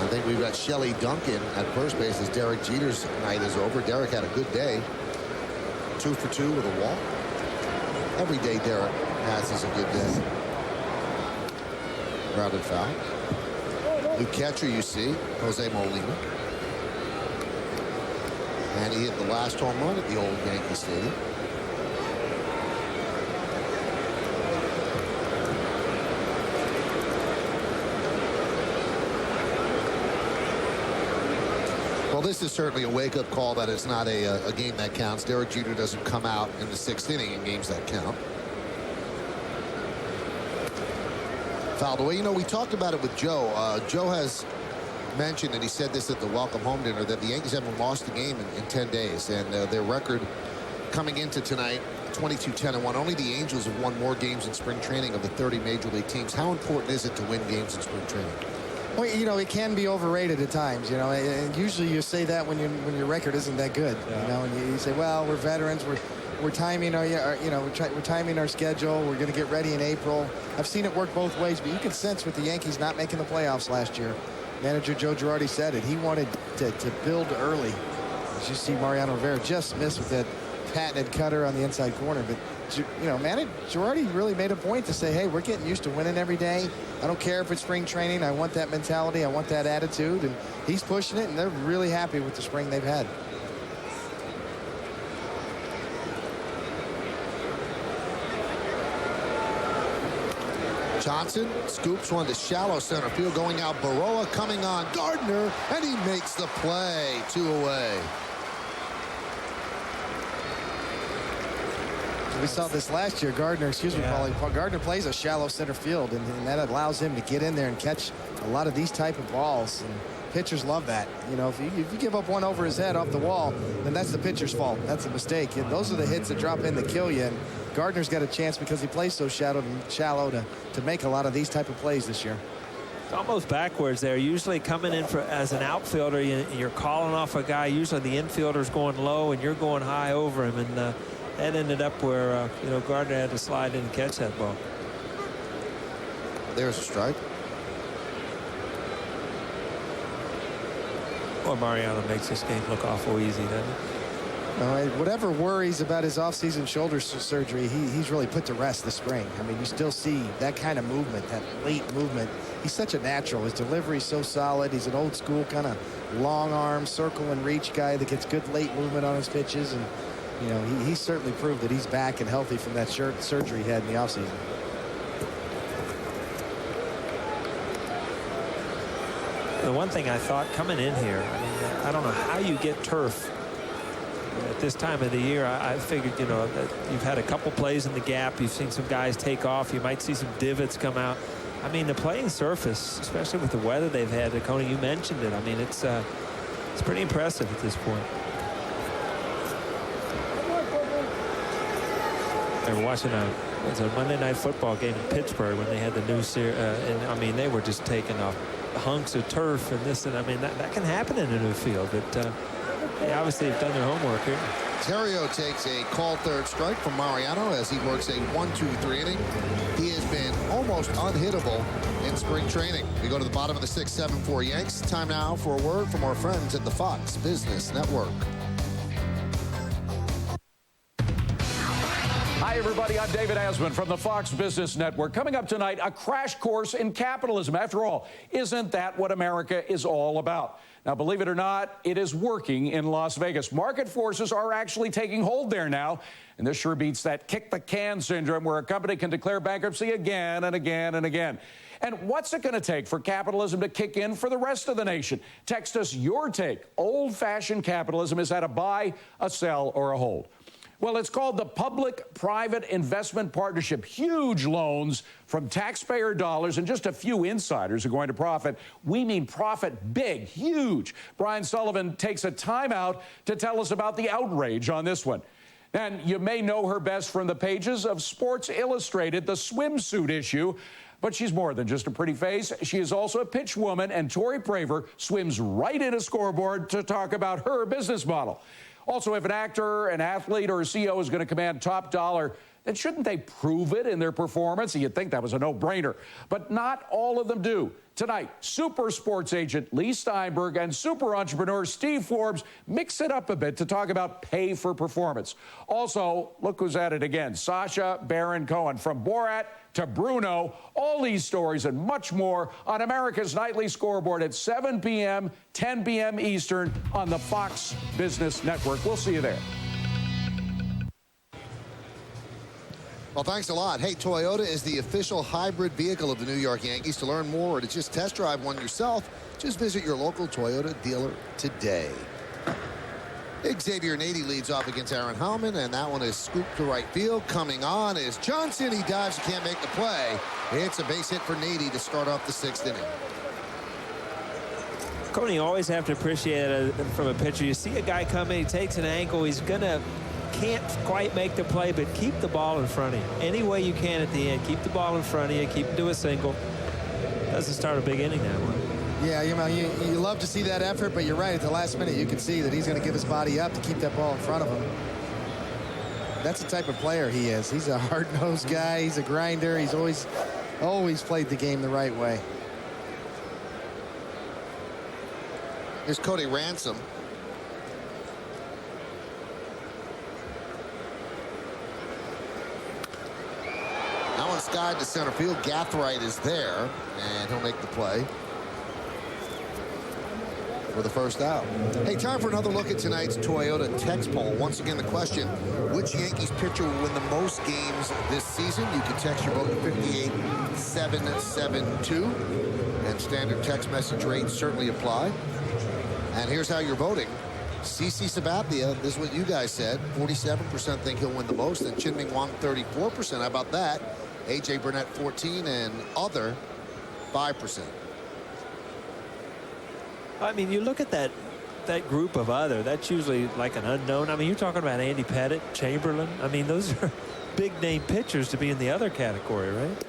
I think we've got Shelley Duncan at first base as Derek Jeter's night is over. Derek had a good day. 2 for 2 with a walk. Every day Derek has is a good day. Grounded foul. New catcher you see, Jose Molina. And he hit the last home run at the old Yankee Stadium. Well, this is certainly a wake-up call that it's not a game that counts. Derek Jeter doesn't come out in the 6th inning in games that count. Fouled away. You know, we talked about it with Joe. Joe has mentioned, and he said this at the welcome home dinner, that the Yankees haven't lost a game in 10 days. And their record coming into tonight, 22-10-1. Only the Angels have won more games in spring training of the 30 major league teams. How important is it to win games in spring training? Well, you know, it can be overrated at times, you know, and usually you say that when your record isn't that good, you know, and you say, well, we're veterans, we're timing our, you know, we're timing our schedule, we're going to get ready in April. I've seen it work both ways, but you can sense with the Yankees not making the playoffs last year. Manager Joe Girardi said it. He wanted to build early. As you see, Mariano Rivera just missed with that patented cutter on the inside corner, but you know, Girardi really made a point to say, hey, we're getting used to winning every day. I don't care if it's spring training. I want that mentality. I want that attitude. And he's pushing it, and they're really happy with the spring they've had. Johnson scoops one to shallow center field, going out. Baroa coming on. Gardner, and he makes the play. 2 away. We saw this last year. Gardner, Paulie. Gardner plays a shallow center field, and that allows him to get in there and catch a lot of these type of balls. And pitchers love that. You know, if you give up one over his head off the wall, then that's the pitcher's fault. That's a mistake. And those are the hits that drop in that kill you. And Gardner's got a chance because he plays so shallow to make a lot of these type of plays this year. It's almost backwards there. Usually coming in as an outfielder, you're calling off a guy. Usually the infielder's going low and you're going high over him. And that ended up where, you know, Gardner had to slide in and catch that ball. There's a strike. Or Mariano makes this game look awful easy, doesn't he? Whatever worries about his offseason shoulder surgery, he's really put to rest this spring. I mean, you still see that kind of movement, that late movement. He's such a natural. His delivery's so solid. He's an old school kind of long arm, circle and reach guy that gets good late movement on his pitches. And, you know, he's certainly proved that he's back and healthy from that surgery he had in the offseason. The one thing I thought coming in here, I mean, I don't know how you get turf at this time of the year. I figured, you know, that you've had a couple plays in the gap. You've seen some guys take off. You might see some divots come out. I mean, the playing surface, especially with the weather they've had, Coney, you mentioned it. I mean, it's pretty impressive at this point. They were watching a Monday Night Football game in Pittsburgh when they had the new series, and I mean, they were just taking off hunks of turf and this, and I mean, that can happen in a new field, but they obviously have done their homework here. Terrio takes a called third strike from Mariano as he works a 1-2-3 inning. He has been almost unhittable in spring training. We go to the bottom of the 6-7 Yanks. Time now for a word from our friends at the Fox Business Network. Hi, everybody. I'm David Asman from the Fox Business Network. Coming up tonight, a crash course in capitalism. After all, isn't that what America is all about? Now, believe it or not, it is working in Las Vegas. Market forces are actually taking hold there now. And this sure beats that kick the can syndrome where a company can declare bankruptcy again and again and again. And what's it going to take for capitalism to kick in for the rest of the nation? Text us your take. Old-fashioned capitalism is at a buy, a sell, or a hold. Well, it's called the Public-Private Investment Partnership. Huge loans from taxpayer dollars, and just a few insiders are going to profit. We mean profit big, huge. Brian Sullivan takes a timeout to tell us about the outrage on this one. And you may know her best from the pages of Sports Illustrated, the swimsuit issue. But she's more than just a pretty face. She is also a pitch woman, and Tori Praver swims right in a scoreboard to talk about her business model. Also, if an actor, an athlete, or a CEO is going to command top dollar, then shouldn't they prove it in their performance? You'd think that was a no-brainer. But not all of them do. Tonight, super sports agent Lee Steinberg and super entrepreneur Steve Forbes mix it up a bit to talk about pay for performance. Also, look who's at it again, Sacha Baron Cohen. From Borat to Bruno, all these stories and much more on America's Nightly Scoreboard at 7 p.m., 10 p.m. Eastern on the Fox Business Network. We'll see you there. Well, thanks a lot. Hey, Toyota is the official hybrid vehicle of the New York Yankees. To learn more or to just test drive one yourself, just visit your local Toyota dealer today. Xavier Nady leads off against Aaron Hellman, and that one is scooped to right field. Coming on is Johnson. He dives. He can't make the play. It's a base hit for Nady to start off the 6th inning. Coney, you always have to appreciate it from a pitcher. You see a guy come in, he takes an angle, can't quite make the play, but keep the ball in front of you. Any way you can at the end, keep the ball in front of you, keep him to a single. Doesn't start a big inning that one. Yeah, you love to see that effort, but you're right. At the last minute, you can see that he's going to give his body up to keep that ball in front of him. That's the type of player he is. He's a hard-nosed guy. He's a grinder. He's always played the game the right way. Here's Cody Ransom. That one's skied to center field. Gathright is there, and he'll make the play for the first out. Hey, time for another look at tonight's Toyota text poll. Once again, the question, which Yankees pitcher will win the most games this season? You can text your vote to 58772, and standard text message rates certainly apply. And here's how you're voting. CC Sabathia, this is what you guys said. 47% think he'll win the most, and Chin-Ming Wang 34%. How about that? A.J. Burnett 14%, and other 5%. I mean, you look at that group of other, that's usually like an unknown. I mean, you're talking about Andy Pettitte, Chamberlain. I mean, those are big name pitchers to be in the other category, right?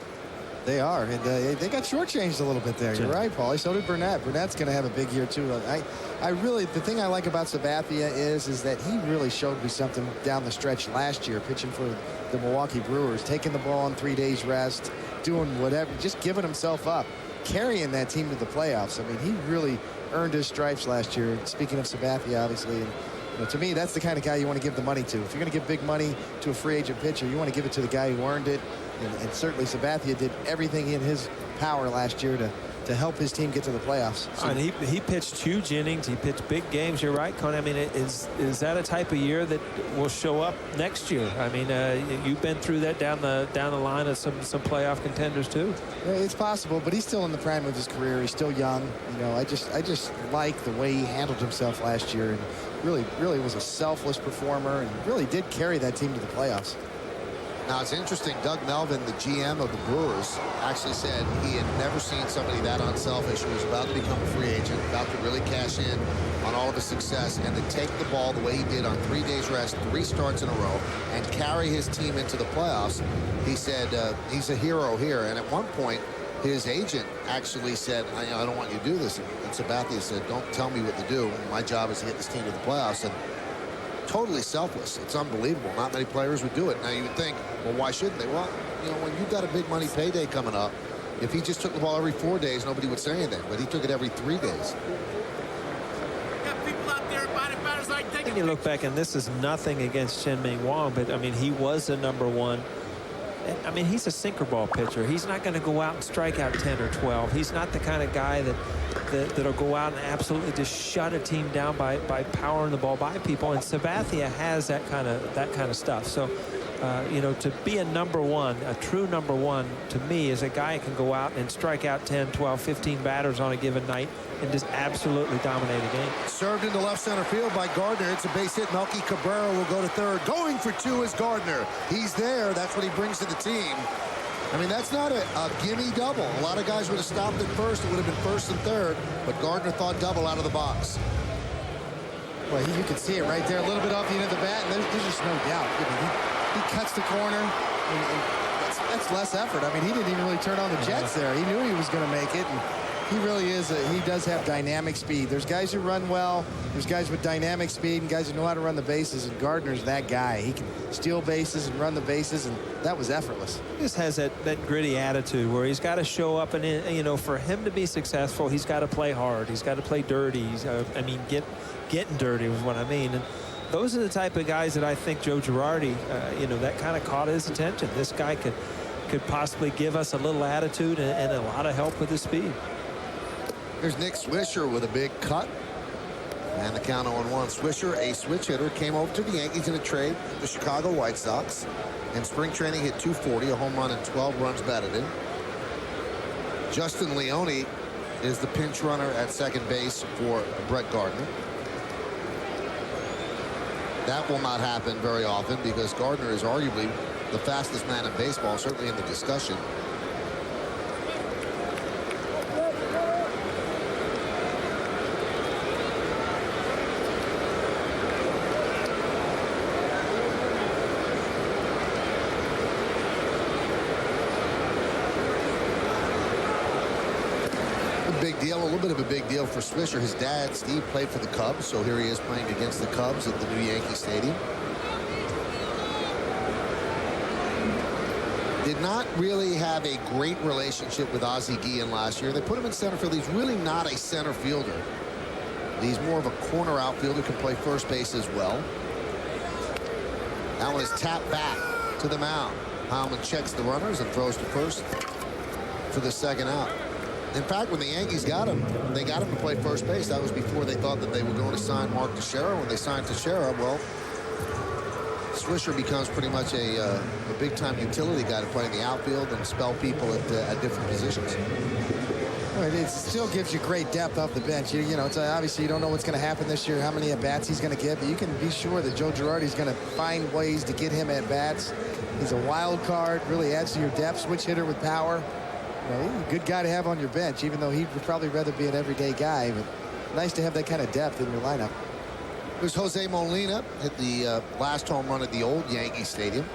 They are, and they got shortchanged a little bit there. You're right, Paulie. So did Burnett. Burnett's going to have a big year too. The thing I like about Sabathia is that he really showed me something down the stretch last year, pitching for the Milwaukee Brewers, taking the ball on 3 days rest, doing whatever, just giving himself up, carrying that team to the playoffs. I mean, he really earned his stripes last year. Speaking of Sabathia, obviously, and to me, that's the kind of guy you want to give the money to. If you're going to give big money to a free agent pitcher, you want to give it to the guy who earned it. And certainly Sabathia did everything in his power last year to help his team get to the playoffs. So, and he pitched huge innings. He pitched big games. You're right, Coney. I mean, is that a type of year that will show up next year? I mean, you've been through that down the line of some playoff contenders too. Yeah, it's possible, but he's still in the prime of his career. He's still young. You know, I just like the way he handled himself last year, and really was a selfless performer, and really did carry that team to the playoffs. Now, it's interesting. Doug Melvin, the GM of the Brewers, actually said he had never seen somebody that unselfish, who was about to become a free agent, about to really cash in on all of his success, and to take the ball the way he did on 3 days rest, 3 starts in a row, and carry his team into the playoffs. He said he's a hero here. And at one point, his agent actually said, I don't want you to do this. And Sabathia said, don't tell me what to do. My job is to get this team to the playoffs. And totally selfless. It's unbelievable. Not many players would do it. Now, you would think, well, why shouldn't they? Well, when you've got a big money payday coming up, if he just took the ball every 4 days, nobody would say anything. But he took it every 3 days. Got people out there body batters like And you look back, and this is nothing against Chin-Ming Wang, but I mean, he was the #1. I mean, he's a sinker ball pitcher. He's not going to go out and strike out 10 or 12. He's not the kind of guy that'll go out and absolutely just shut a team down by powering the ball by people. And Sabathia has that kind of stuff. So, to be a #1, a true #1, to me, is a guy who can go out and strike out 10, 12, 15 batters on a given night and just absolutely dominate a game. Served into left center field by Gardner. It's a base hit. Melky Cabrera will go to third. Going for 2 is Gardner. He's there. That's what he brings to the team. I mean, that's not a gimme double. A lot of guys would have stopped at first. It would have been first and third, but Gardner thought double out of the box. Well, you can see it right there, a little bit off the end of the bat, and there's just no doubt. He cuts the corner, and that's less effort. I mean, he didn't even really turn on the jets there. He knew he was going to make it, and he really is. He does have dynamic speed. There's guys who run well. There's guys with dynamic speed and guys who know how to run the bases, and Gardner's that guy. He can steal bases and run the bases, and that was effortless. He just has that gritty attitude where he's got to show up, and for him to be successful, he's got to play hard. He's got to play dirty. Getting dirty was what I mean. And those are the type of guys that I think Joe Girardi, that kind of caught his attention. This guy could possibly give us a little attitude and a lot of help with his speed. Here's Nick Swisher with a big cut. And the count 0-1. Swisher, a switch hitter, came over to the Yankees in a trade with the Chicago White Sox. In spring training, hit .240, a home run and 12 runs batted in. Justin Leone is the pinch runner at second base for Brett Gardner. That will not happen very often because Gardner is arguably the fastest man in baseball, certainly in the discussion. Big deal, a little bit of a big deal for Swisher. His dad, Steve, played for the Cubs, so here he is playing against the Cubs at the new Yankee Stadium. Did not really have a great relationship with Ozzie Guillen last year. They put him in center field. He's really not a center fielder. He's more of a corner outfielder, can play first base as well. That one is tapped back to the mound. Heilman checks the runners and throws to first for the second out. In fact, when the Yankees got him, they got him to play first base. That was before they thought that they were going to sign Mark Teixeira. When they signed Teixeira, well, Swisher becomes pretty much a big-time utility guy to play in the outfield and spell people at different positions. Well, it still gives you great depth off the bench. You know, it's obviously you don't know what's going to happen this year, how many at-bats he's going to get, but you can be sure that Joe Girardi is going to find ways to get him at-bats. He's a wild card, really adds to your depth, switch hitter with power. Well, he's a good guy to have on your bench, even though he'd probably rather be an everyday guy. But nice to have that kind of depth in your lineup. There's Jose Molina hit the last home run at the old Yankee Stadium.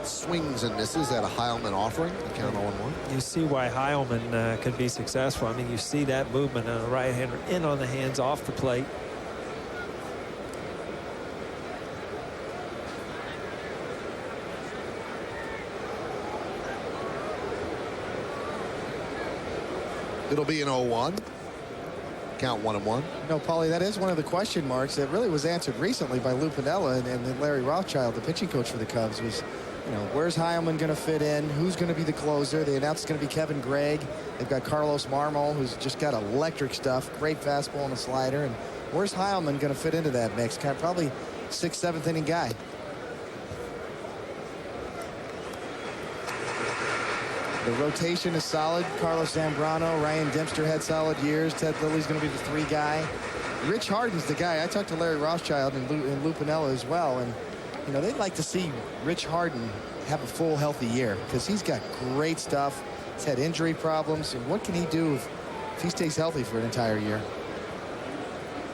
Swings and misses at a Heilman offering. Count 0-1. You see why Heilman can be successful. I mean, you see that movement on a right-hander in on the hands off the plate. It'll be an 0-1. Count 1-1. No, Paulie, that is one of the question marks that really was answered recently by Lou Piniella and then Larry Rothschild, the pitching coach for the Cubs, was, you know, where's Heilman going to fit in? Who's going to be the closer? They announced it's going to be Kevin Gregg. They've got Carlos Marmol, who's just got electric stuff, great fastball and a slider. And where's Heilman going to fit into that mix? Kind of probably 6th, 7th inning guy. The rotation is solid. Carlos Zambrano, Ryan Dempster had solid years. Ted Lilly's going to be the 3 guy. Rich Harden's the guy. I talked to Larry Rothschild and Lou Piniella as well. And, you know, they'd like to see Rich Harden have a full, healthy year because he's got great stuff. He's had injury problems. And what can he do if he stays healthy for an entire year?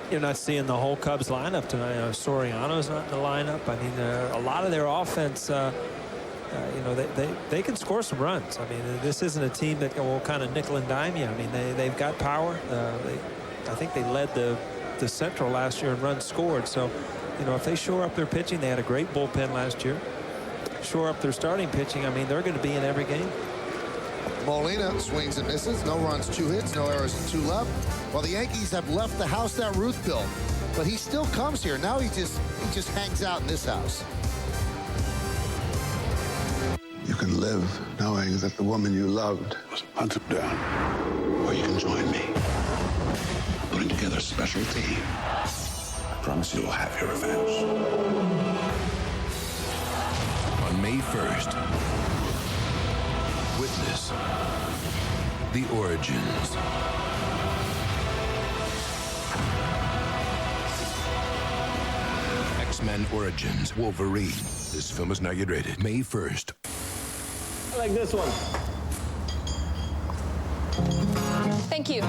You're not seeing the whole Cubs lineup tonight. Soriano's not in the lineup. I mean, a lot of their offense, you know, they can score some runs. I mean, this isn't a team that will kind of nickel and dime you. I mean, they've got power. I think they led the Central last year in runs scored. So, you know, if they shore up their pitching, they had a great bullpen last year. Shore up their starting pitching. I mean, they're going to be in every game. Molina swings and misses. No runs, 2 hits, no errors, and 2 left. Well, the Yankees have left the house that Ruth built, but he still comes here. Now he just hangs out in this house. You can live knowing that the woman you loved was hunted down. Or you can join me. Putting together a special team. I promise you will have your revenge. On May 1st, witness the origins. X-Men Origins Wolverine. This film is not yet rated. May 1st. I like this one. Thank you.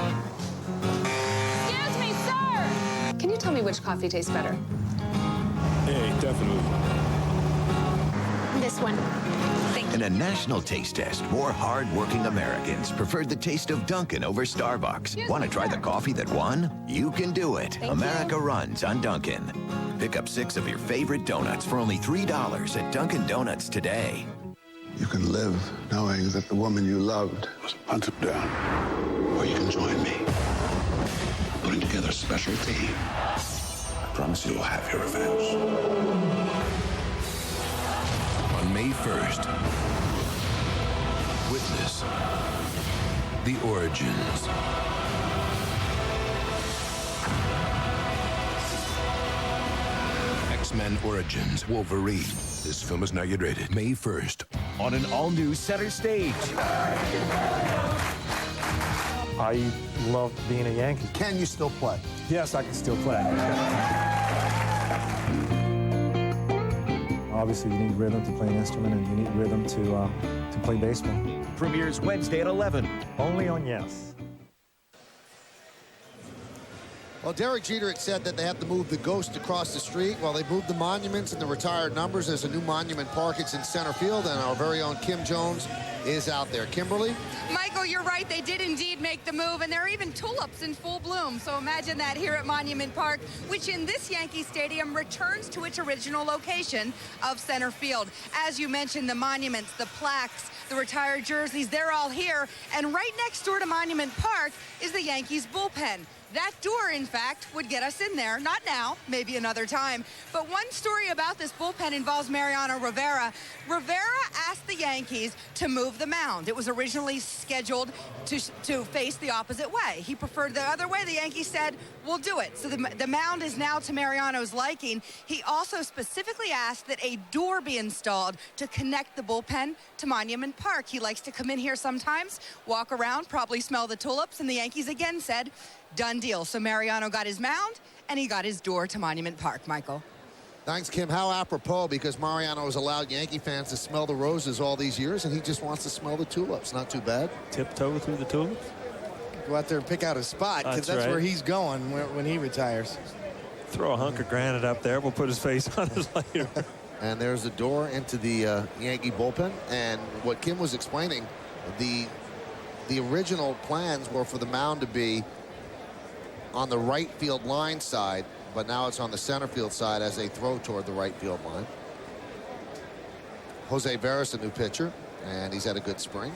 Excuse me, sir! Can you tell me which coffee tastes better? Hey, definitely. This one. Thank you. In a national taste test, more hard-working Americans preferred the taste of Dunkin' over Starbucks. Want to try the coffee that won? You can do it. America runs on Dunkin'. Pick up 6 of your favorite donuts for only $3 at Dunkin' Donuts today. You can live knowing that the woman you loved was hunted down. Or you can join me. Putting together a special team. I promise you will have your revenge. On May 1st, witness the origins. X-Men Origins Wolverine. This film is not yet rated. May 1st. On an all-new center stage. I love being a Yankee. Can you still play? Yes, I can still play. Obviously, you need rhythm to play an instrument, and you need rhythm to play baseball. Premieres Wednesday at 11. Only on Yes. Well, Derek Jeter had said that they have to move the ghost across the street. Well, they moved the monuments and the retired numbers. There's a new monument park. It's in center field, and our very own Kim Jones is out there. Kimberly? Michael, you're right. They did indeed make the move, and there are even tulips in full bloom. So imagine that here at Monument Park, which in this Yankee Stadium returns to its original location of center field. As you mentioned, the monuments, the plaques, the retired jerseys, they're all here. And right next door to Monument Park is the Yankees bullpen. That door, in fact, would get us in there. Not now, maybe another time. But one story about this bullpen involves Mariano Rivera. Rivera asked the Yankees to move the mound. It was originally scheduled to face the opposite way. He preferred the other way. The Yankees said, we'll do it. So the mound is now to Mariano's liking. He also specifically asked that a door be installed to connect the bullpen to Monument Park. He likes to come in here sometimes, walk around, probably smell the tulips, and the Yankees again said, done deal. So Mariano got his mound, and he got his door to Monument Park, Michael. Thanks, Kim. How apropos, because Mariano has allowed Yankee fans to smell the roses all these years, and he just wants to smell the tulips. Not too bad. Tiptoe through the tulips? Go out there and pick out a spot, because that's right. where he's going when he retires. Throw a hunk of granite up there. We'll put his face on it later. And there's the door into the Yankee bullpen. And what Kim was explaining, the original plans were for the mound to be on the right field line side, but now it's on the center field side as they throw toward the right field line. Jose Veras, a new pitcher, and he's had a good spring.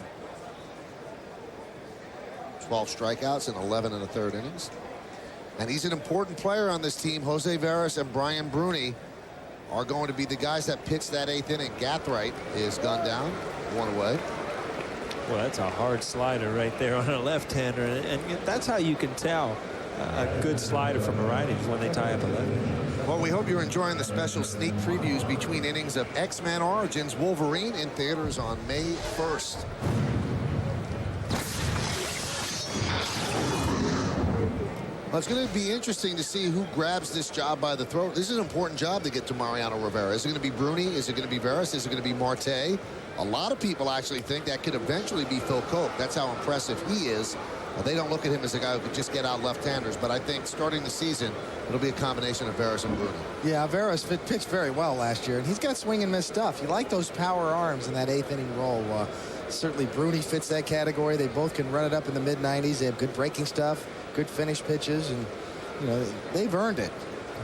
12 strikeouts in 11 1/3 innings. And he's an important player on this team. Jose Veras and Brian Bruni are going to be the guys that pitch that 8th inning. Gathright is gunned down, one away. Well, that's a hard slider right there on a left-hander, and that's how you can tell a good slider from a righty is when they tie up a left. Well, we hope you're enjoying the special sneak previews between innings of X-Men Origins Wolverine in theaters on May 1st. Well, it's going to be interesting to see who grabs this job by the throat. This is an important job to get to Mariano Rivera. Is it going to be Bruni? Is it going to be Veras? Is it going to be Marte? A lot of people actually think that could eventually be Phil Coke. That's how impressive he is. They don't look at him as a guy who could just get out left-handers, but I think starting the season, it'll be a combination of Veras and Bruni. Yeah, Veras pitched very well last year, and he's got swing and miss stuff. You like those power arms in that 8th inning role. Certainly Bruni fits that category. They both can run it up in the mid-90s. They have good breaking stuff, good finish pitches, and you know they've earned it.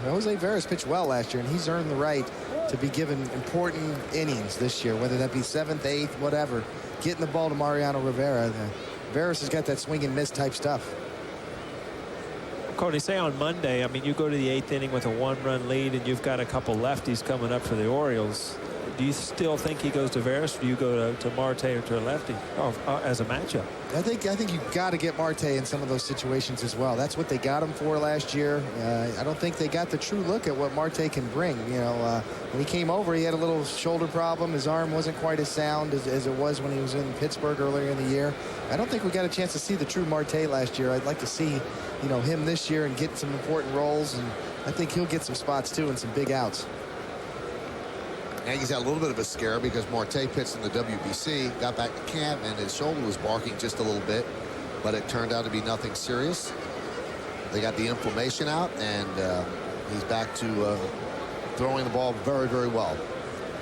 Jose Veras pitched well last year, and he's earned the right to be given important innings this year, whether that be 7th, 8th, whatever. Getting the ball to Mariano Rivera. Veras has got that swing and miss type stuff. Cody, say on Monday, I mean, you go to the 8th inning with a 1-run lead, and you've got a couple lefties coming up for the Orioles. Do you still think he goes to Veras, or do you go to Marte or to a lefty as a matchup? I think you've got to get Marte in some of those situations as well. That's what they got him for last year. I don't think they got the true look at what Marte can bring. You know, when he came over, he had a little shoulder problem. His arm wasn't quite as sound as it was when he was in Pittsburgh earlier in the year. I don't think we got a chance to see the true Marte last year. I'd like to see, you know, him this year and get some important roles, and I think he'll get some spots too and some big outs. Yankees had a little bit of a scare because Marte pitched in the WBC, got back to camp, and his shoulder was barking just a little bit, but it turned out to be nothing serious. They got the inflammation out, and he's back to throwing the ball very, very well.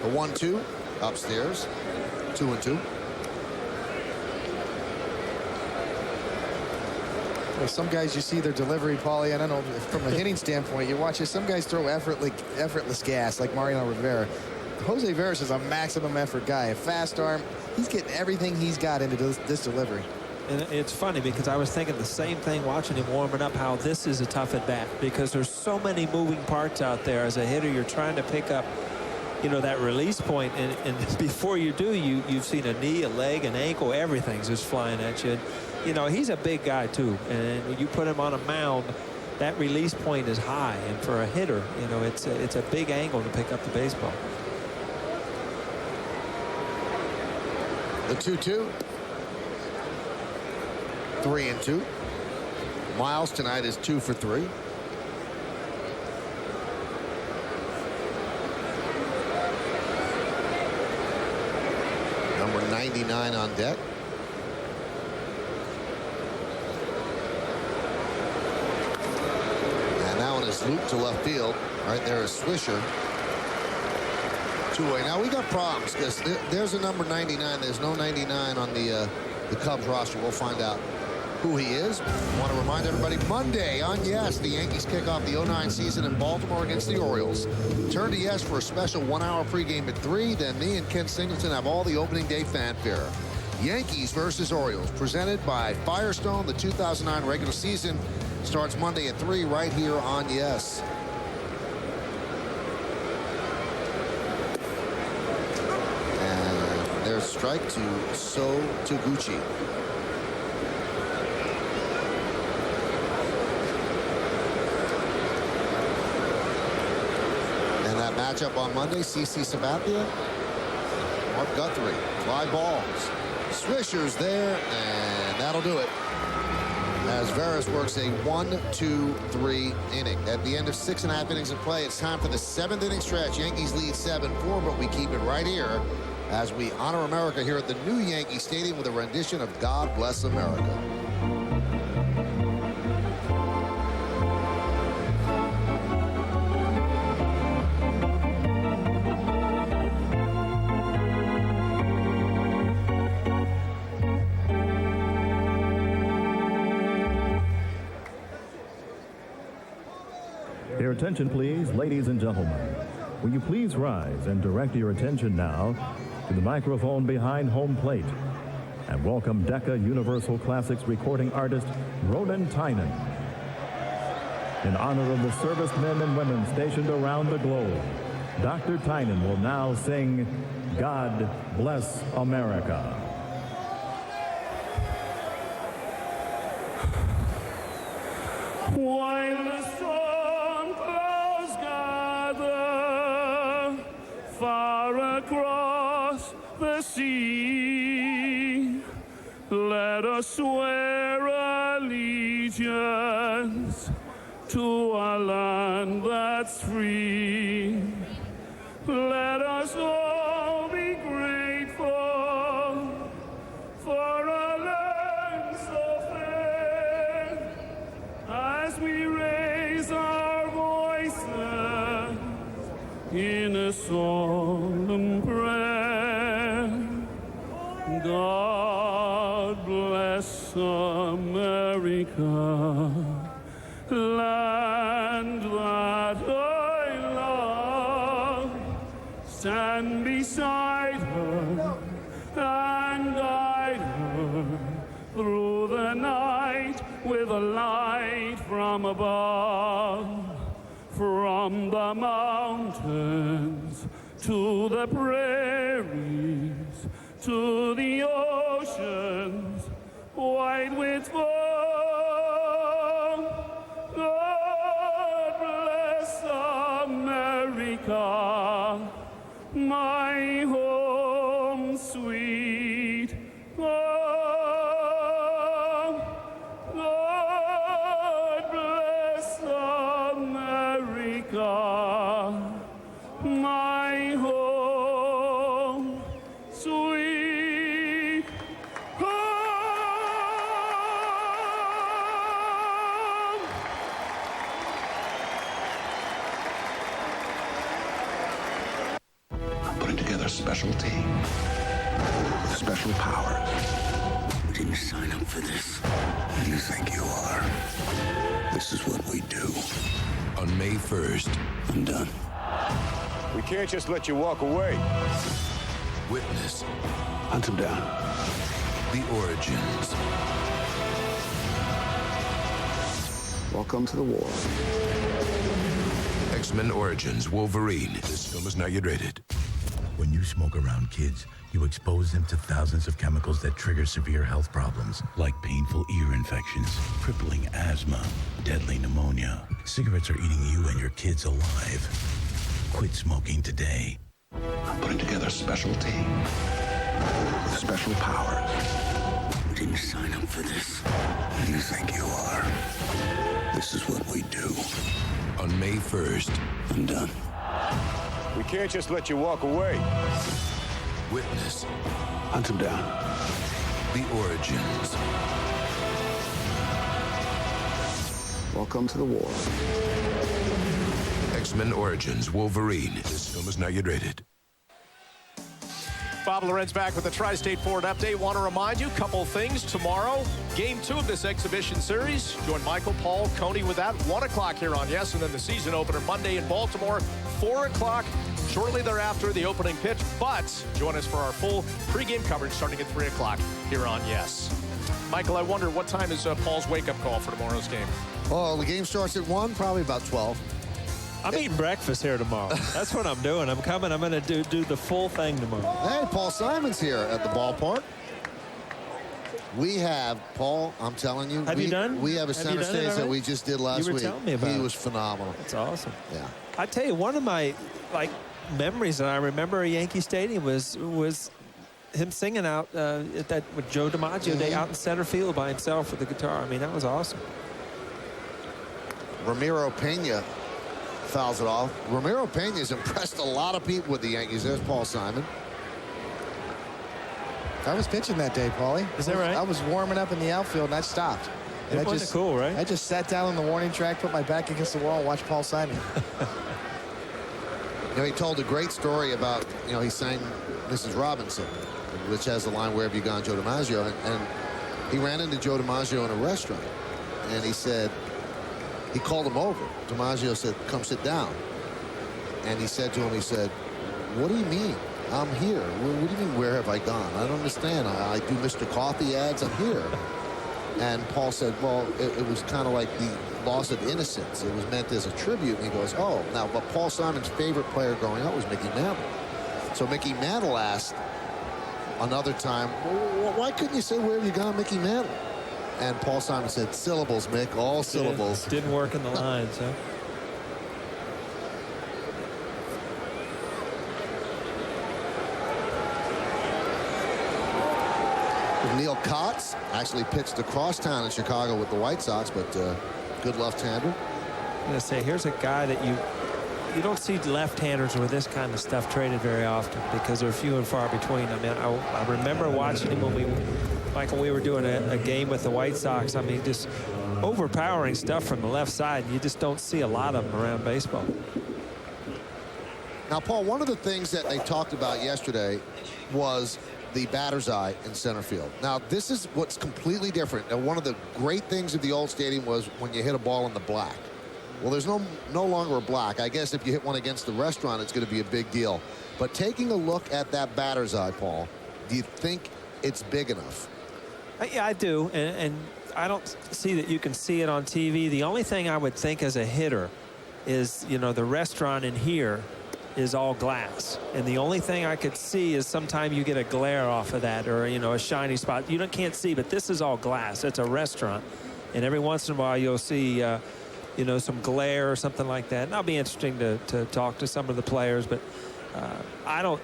The 1-2 upstairs, 2-2. Well, some guys, you see their delivery, Paulie. I don't know, from a hitting standpoint, you watch it. Some guys throw effortless gas, like Mariano Rivera. Jose Veras is a maximum effort guy, a fast arm. He's getting everything he's got into this delivery. And it's funny because I was thinking the same thing watching him warming up, how this is a tough at bat because there's so many moving parts out there. As a hitter, you're trying to pick up, you know, that release point, and before you do, you've seen a knee, a leg, an ankle, everything's just flying at you. You know, he's a big guy too, and when you put him on a mound, that release point is high, and for a hitter, you know, it's a big angle to pick up the baseball. The 2-2. 3-2. Miles tonight is 2 for 3. Number 99 on deck. And that one is looped to left field. Right there is Swisher. Two-way. Now we got problems because there's a number 99. There's no 99 on the Cubs roster. We'll find out who he is. I want to remind everybody, Monday on Yes, the Yankees kick off the 09 season in Baltimore against the Orioles. Turn to Yes for a special 1-hour pregame at 3. Then me and Ken Singleton have all the opening day fanfare. Yankees versus Orioles, presented by Firestone. The 2009 regular season starts Monday at 3 right here on Yes. And there's strike to So Taguchi. Matchup on Monday, CC Sabathia, Mark Guthrie, fly balls. Swisher's there, and that'll do it. As Veras works a 1-2-3 inning. At the end of 6.5 innings of play, it's time for the 7th inning stretch. Yankees lead 7-4, but we keep it right here as we honor America here at the new Yankee Stadium with a rendition of God Bless America. Your attention, please, ladies and gentlemen. Will you please rise and direct your attention now to the microphone behind home plate and welcome Decca Universal Classics recording artist Ronan Tynan. In honor of the servicemen and women stationed around the globe, Dr. Tynan will now sing God Bless America. While the storm clouds gather far across the sea, let us swear allegiance to a land that's free. Let us all be grateful for a land so fair, as we raise our voices in a solemn prayer. God bless America, land that I love. Stand beside her and guide her through the night with a light from above. From the mountains to the prairies to the oceans white with foam. God bless America, my home sweet home. God bless America, my home sweet home. I'm putting together a special team with special powers. We didn't sign up for this. You think you are. This is what we do. On May 1st. I'm done. We can't just let you walk away. Witness. Hunt him down. The origins. Welcome to the war. X-Men Origins Wolverine. This film is not yet rated. When you smoke around kids, you expose them to thousands of chemicals that trigger severe health problems, like painful ear infections, crippling asthma, deadly pneumonia. Cigarettes are eating you and your kids alive. Quit smoking today. I'm putting together a special team with special powers. You didn't sign up for this. You think you are. This is what we do. On May 1st, I'm done. We can't just let you walk away. witness Hunt him down. the origins. Welcome to the war. X-Men Origins Wolverine. This film is not yet rated. Bob Lorenz back with the Tri-State Ford update. Want to remind you, couple things tomorrow. Game 2 of this exhibition series. Join Michael, Paul, Coney with that. 1 o'clock here on Yes, and then the season opener Monday in Baltimore. 4 o'clock. Shortly thereafter, the opening pitch. But join us for our full pregame coverage starting at 3 o'clock here on Yes. Michael, I wonder what time is Paul's wake-up call for tomorrow's game? Oh, the game starts at 1, probably about 12. I'm eating breakfast here tomorrow. That's what I'm doing. I'm coming. I'm going to do the full thing tomorrow. Hey, Paul Simon's here at the ballpark. We have, Paul, I'm telling you. Have you done? We have a center stage that we just did last week. You were telling me about it. He was phenomenal. That's awesome. Yeah. I tell you, one of my, memories that I remember at Yankee Stadium was him singing out at that with Joe DiMaggio Day out in center field by himself with the guitar. I mean, that was awesome. Ramiro Pena fouls it off. Ramiro Pena's impressed a lot of people with the Yankees. There's Paul Simon. I was pitching that day, Paulie. Is that right? I was warming up in the outfield, and I stopped. And It wasn't cool, right? I just sat down on the warning track, put my back against the wall, and watched Paul Simon. He told a great story about, he sang Mrs. Robinson, which has the line, "Where have you gone, Joe DiMaggio?" And he ran into Joe DiMaggio in a restaurant, and he said, he called him over. DiMaggio said, "Come sit down." And he said to him, "What do you mean? I'm here. What do you mean, where have I gone? I don't understand. I do Mr. Coffee ads. I'm here." And Paul said, well, it was kind of like the loss of innocence. It was meant as a tribute. And he goes, oh, now, but Paul Simon's favorite player growing up was Mickey Mantle. So Mickey Mantle asked another time, well, why couldn't you say, "Where have you gone, Mickey Mantle?" And Paul Simon said, "Syllables, Mick, all syllables." Didn't work in the lines, huh? Neil Kotz actually pitched across town in Chicago with the White Sox, but good left-hander. I'm going to say, here's a guy that you don't see left-handers with this kind of stuff traded very often because they're few and far between. I mean, I remember watching him when we were doing a game with the White Sox. I mean, just overpowering stuff from the left side. You just don't see a lot of them around baseball. Now, Paul, one of the things that they talked about yesterday was the batter's eye in center field. Now, this is what's completely different. And one of the great things of the old stadium was when you hit a ball in the black. Well, there's no longer a black. I guess if you hit one against the restaurant, it's going to be a big deal. But taking a look at that batter's eye, Paul, do you think it's big enough? Yeah, I do. And I don't see that you can see it on TV. The only thing I would think as a hitter is, the restaurant in here is all glass. And the only thing I could see is sometime you get a glare off of that or, a shiny spot. You can't see, but this is all glass. It's a restaurant. And every once in a while you'll see, some glare or something like that. And that'll be interesting to talk to some of the players. But I don't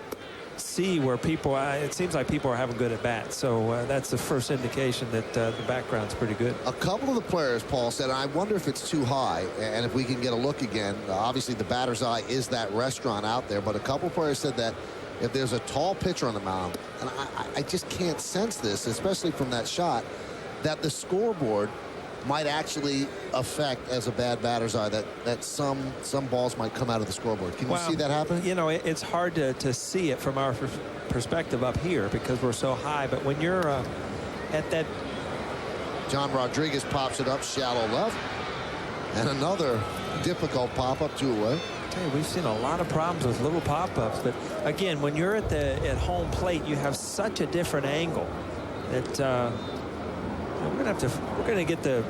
see where it seems like people are having good at bats. So that's the first indication that the background's pretty good. A couple of the players, Paul, said, I wonder if it's too high and if we can get a look again. Obviously, the batter's eye is that restaurant out there, but a couple of players said that if there's a tall pitcher on the mound, and I just can't sense this, especially from that shot, that the scoreboard might actually affect as a bad batter's eye, that some balls might come out of the scoreboard. Can you see that happen? It's hard to see it from our perspective up here because we're so high. But when you're at that... John Rodriguez pops it up shallow left. And another difficult pop-up 2 away. Hey, we've seen a lot of problems with little pop-ups. But again, when you're at home plate, you have such a different angle that... we're gonna get the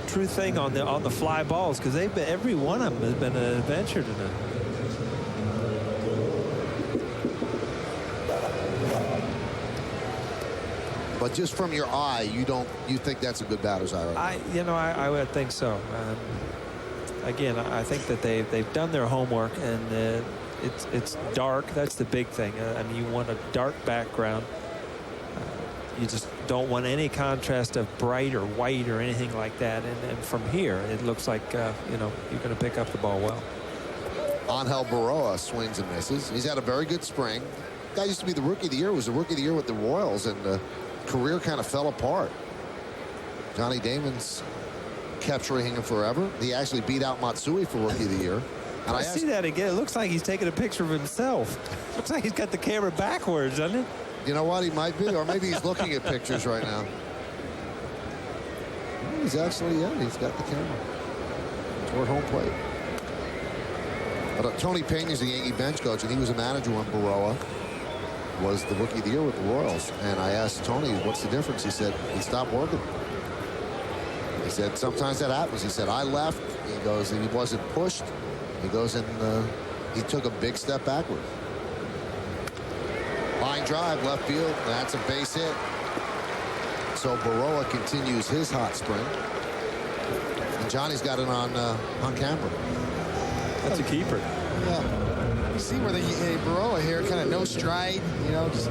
true thing on the fly balls because every one of them has been an adventure tonight. But just from your eye, you think that's a good batter's eye, right? I would think so. Again, I think that they've done their homework, and it's dark. That's the big thing. I mean, you want a dark background. You just don't want any contrast of bright or white or anything like that. And from here, it looks like you're going to pick up the ball well. Angel Baroa swings and misses. He's had a very good spring. Guy used to be the Rookie of the Year. Was the Rookie of the Year with the Royals, and career kind of fell apart. Johnny Damon's capturing him forever. He actually beat out Matsui for Rookie of the Year. And I see that again. It looks like he's taking a picture of himself. Looks like he's got the camera backwards, doesn't it? You know what? He might be, or maybe he's looking at pictures right now. He's actually, he's got the camera toward home plate. But Tony Peña's the Yankee bench coach, and he was a manager when Baroa was the Rookie of the Year with the Royals. And I asked Tony, what's the difference? He said, he stopped working. He said, sometimes that happens. He said, I left. He goes, and he wasn't pushed. He goes, and he took a big step backward. Line drive, left field. That's a base hit. So Baroa continues his hot spring. And Johnny's got it on camera. That's a keeper. Yeah. You see where the Baroa here, kind of no stride, just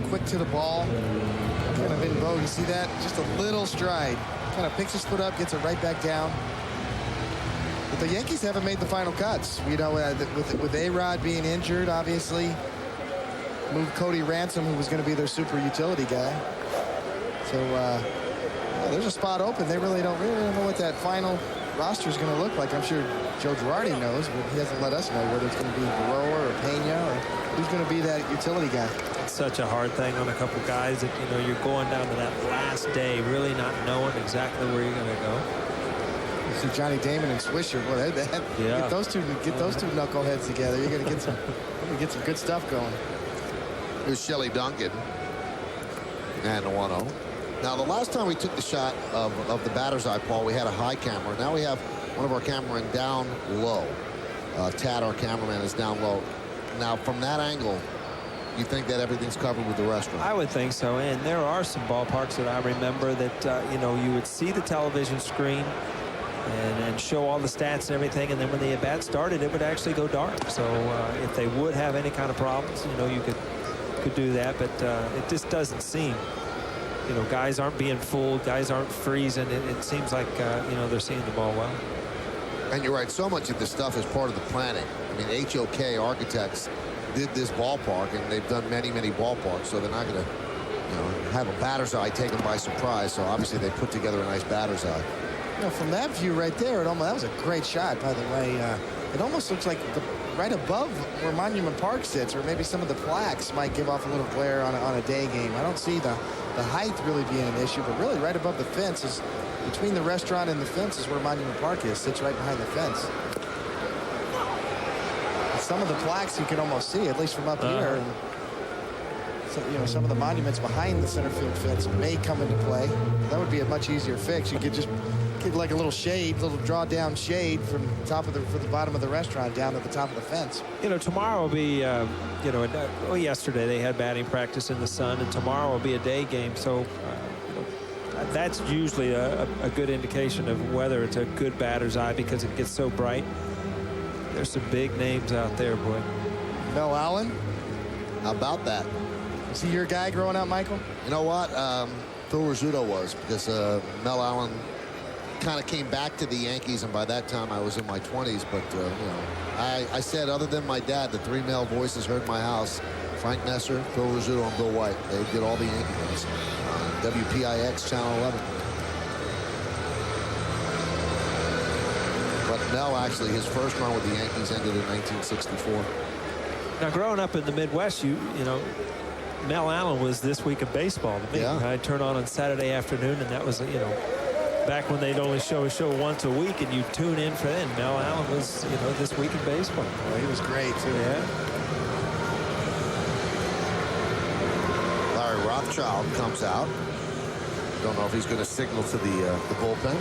quick to the ball. Kind of in vogue. You see that? Just a little stride. Kind of picks his foot up, gets it right back down. But the Yankees haven't made the final cuts. With A-Rod being injured, obviously. Moved Cody Ransom, who was going to be their super utility guy. So there's a spot open. They really don't know what that final roster is going to look like. I'm sure Joe Girardi knows, but he hasn't let us know whether it's going to be Baroa or Peña or who's going to be that utility guy. It's such a hard thing on a couple guys that you're going down to that last day, really not knowing exactly where you're going to go. You see Johnny Damon and Swisher. Boy, get those two knuckleheads together. You're going to get some good stuff going. Here's Shelley Duncan. And a 1-0. Now, the last time we took the shot of the batter's eye, Paul, we had a high camera. Now we have one of our cameramen down low. Tad, our cameraman, is down low. Now, from that angle, you think that everything's covered with the restaurant? I would think so. And there are some ballparks that I remember that, you would see the television screen and show all the stats and everything. And then when the at-bat started, it would actually go dark. So if they would have any kind of problems, you could do that. But it just doesn't seem. Guys aren't being fooled. Guys aren't freezing. It seems like, they're seeing the ball well. And you're right. So much of this stuff is part of the planning. I mean, HOK Architects did this ballpark, and they've done many, many ballparks. So they're not going to, have a batter's eye taken by surprise. So obviously they put together a nice batter's eye. From that view right there, that was a great shot, by the way. It almost looks like right above where Monument Park sits, or maybe some of the plaques might give off a little glare on a day game. I don't see the height really being an issue, but really right above the fence is between the restaurant and the fence is where Monument Park is. Sits right behind the fence. And some of the plaques you can almost see, at least from up here. And so, some of the monuments behind the center field fence may come into play. That would be a much easier fix. You could just get like a little shade, little draw down shade from the bottom of the restaurant down to the top of the fence. Tomorrow will be, yesterday they had batting practice in the sun, and tomorrow will be a day game. So that's usually a good indication of whether it's a good batter's eye because it gets so bright. There's some big names out there, boy. Mel Allen? How about that? Was he your guy growing up, Michael? You know what? Phil Rizzuto was, because Mel Allen kind of came back to the Yankees, and by that time I was in my 20s. But I said, other than my dad, the three male voices heard my house: Frank Messer, Phil Rizzuto, and Bill White. They did all the Yankee games. WPIX Channel 11. But Mel, actually, his first run with the Yankees ended in 1964. Now, growing up in the Midwest, Mel Allen was This Week of Baseball to me. Yeah. I'd turn on Saturday afternoon, and that was, back when they'd only show a show once a week, and you tune in for that. And Mel Allen was, This Week in Baseball. Well, he was great, too. Yeah. Larry Rothschild comes out. Don't know if he's going to signal to the bullpen.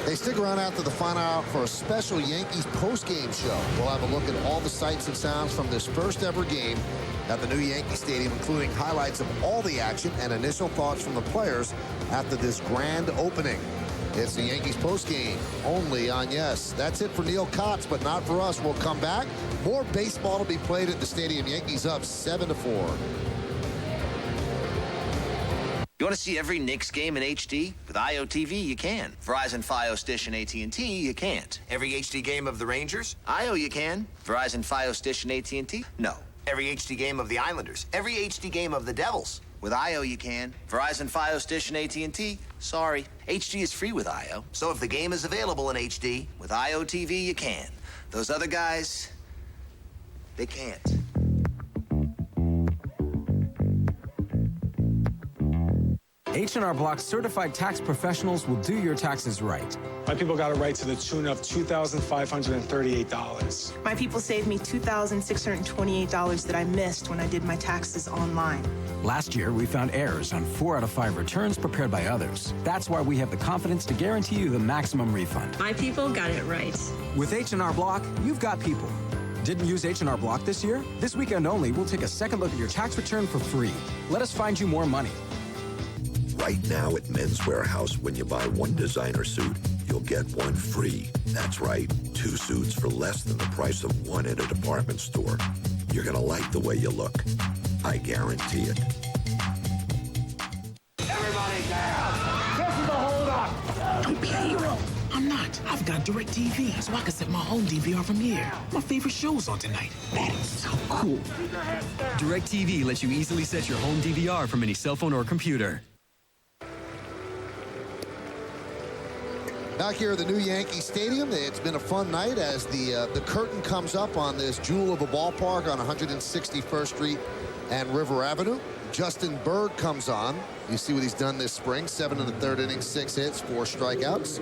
Hey, stick around after the final hour for a special Yankees post-game show. We'll have a look at all the sights and sounds from this first ever game at the new Yankee Stadium, including highlights of all the action and initial thoughts from the players after this grand opening. It's the Yankees post-game only on Yes. That's it for Neil Kotz, but not for us. We'll come back. More baseball to be played at the stadium. Yankees up 7-4. You want to see every Knicks game in HD? With IO-TV, you can. Verizon Fios Dish and AT&T, you can't. Every HD game of the Rangers? IO, you can. Verizon Fios Dish and AT&T? No. Every HD game of the Islanders? Every HD game of the Devils? With IO, you can. Verizon Fios Dish and AT&T? Sorry. HD is free with IO. So if the game is available in HD, with IO-TV, you can. Those other guys, they can't. H&R Block's certified tax professionals will do your taxes right. My people got it right to the tune of $2,538. My people saved me $2,628 that I missed when I did my taxes online. Last year, we found errors on 4 out of 5 returns prepared by others. That's why we have the confidence to guarantee you the maximum refund. My people got it right. With H&R Block, you've got people. Didn't use H&R Block this year? This weekend only, we'll take a second look at your tax return for free. Let us find you more money. Right now at Men's Warehouse, when you buy one designer suit, you'll get one free. That's right, 2 suits for less than the price of one at a department store. You're gonna like the way you look. I guarantee it. Everybody down! This is a hold-up! Don't be a hero. I'm not. I've got DirecTV, so I can set my home DVR from here. My favorite show's on tonight. That is so cool. DirecTV lets you easily set your home DVR from any cell phone or computer. Back here at the new Yankee Stadium, it's been a fun night as the curtain comes up on this jewel of a ballpark on 161st Street and River Avenue. Justin Berg comes on. You see what he's done this spring. 7 in the 3rd inning, 6 hits, 4 strikeouts.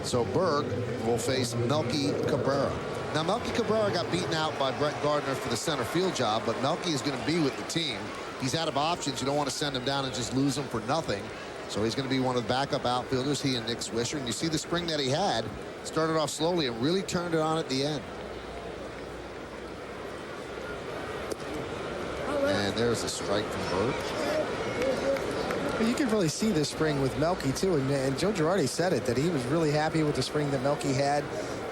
So Berg will face Melky Cabrera. Now, Melky Cabrera got beaten out by Brett Gardner for the center field job, but Melky is going to be with the team. He's out of options. You don't want to send him down and just lose him for nothing. So he's going to be one of the backup outfielders, he and Nick Swisher. And you see the spring that he had. Started off slowly and really turned it on at the end. And there's a strike from Berg. Well, you can really see this spring with Melky, too. And Joe Girardi said it, that he was really happy with the spring that Melky had.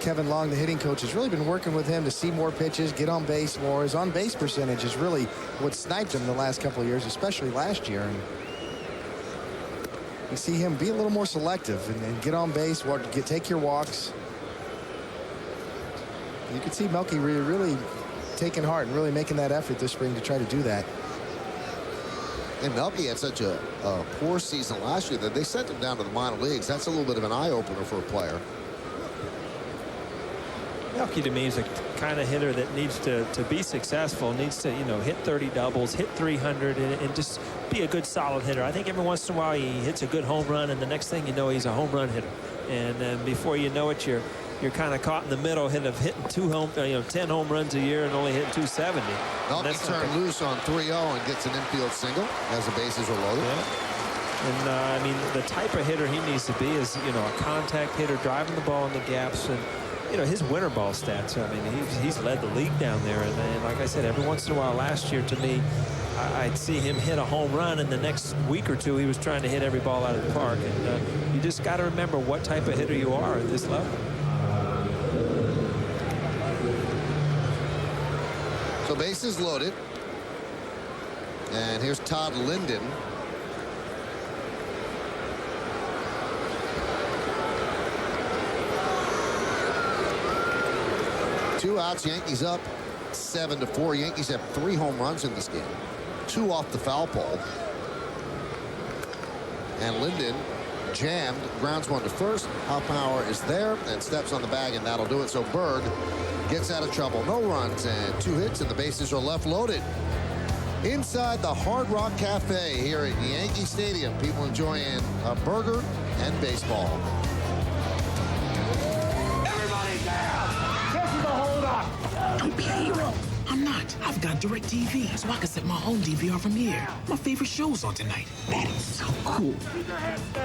Kevin Long, the hitting coach, has really been working with him to see more pitches, get on base more. His on-base percentage is really what sniped him the last couple of years, especially last year. And you see him be a little more selective and get on base, take your walks. You can see Melky really taking heart and really making that effort this spring to try to do that. And Melky had such a poor season last year that they sent him down to the minor leagues. That's a little bit of an eye-opener for a player. Melky to me is a kind of hitter that needs to be successful, needs to, hit 30 doubles, hit 300, and just be a good solid hitter. I think every once in a while he hits a good home run, and the next thing you know, he's a home run hitter. And then before you know it, you're kind of caught in the middle, hitting 10 home runs a year and only hitting 270. Melky turned loose on 3-0 and gets an infield single as the bases are loaded. Yeah. And I mean, the type of hitter he needs to be is, a contact hitter, driving the ball in the gaps, and his winter ball stats. I mean, he's led the league down there. And like I said, every once in a while last year, to me, I'd see him hit a home run, and the next week or two, he was trying to hit every ball out of the park. And you just got to remember what type of hitter you are at this level. So bases loaded. And here's Todd Linden. Two outs, Yankees up 7-4. Yankees have 3 home runs in this game. 2 off the foul pole. And Linden jammed, grounds one to first. Hoffmauer is there and steps on the bag, and that'll do it. So Berg gets out of trouble. No runs and 2 hits, and the bases are left loaded. Inside the Hard Rock Cafe here at Yankee Stadium, people enjoying a burger and baseball. Everybody down! This is a hold-up! Don't be a hero. I'm not. not. I've got DirecTV, so I can set my home DVR from here. My favorite show's on tonight. That is so cool.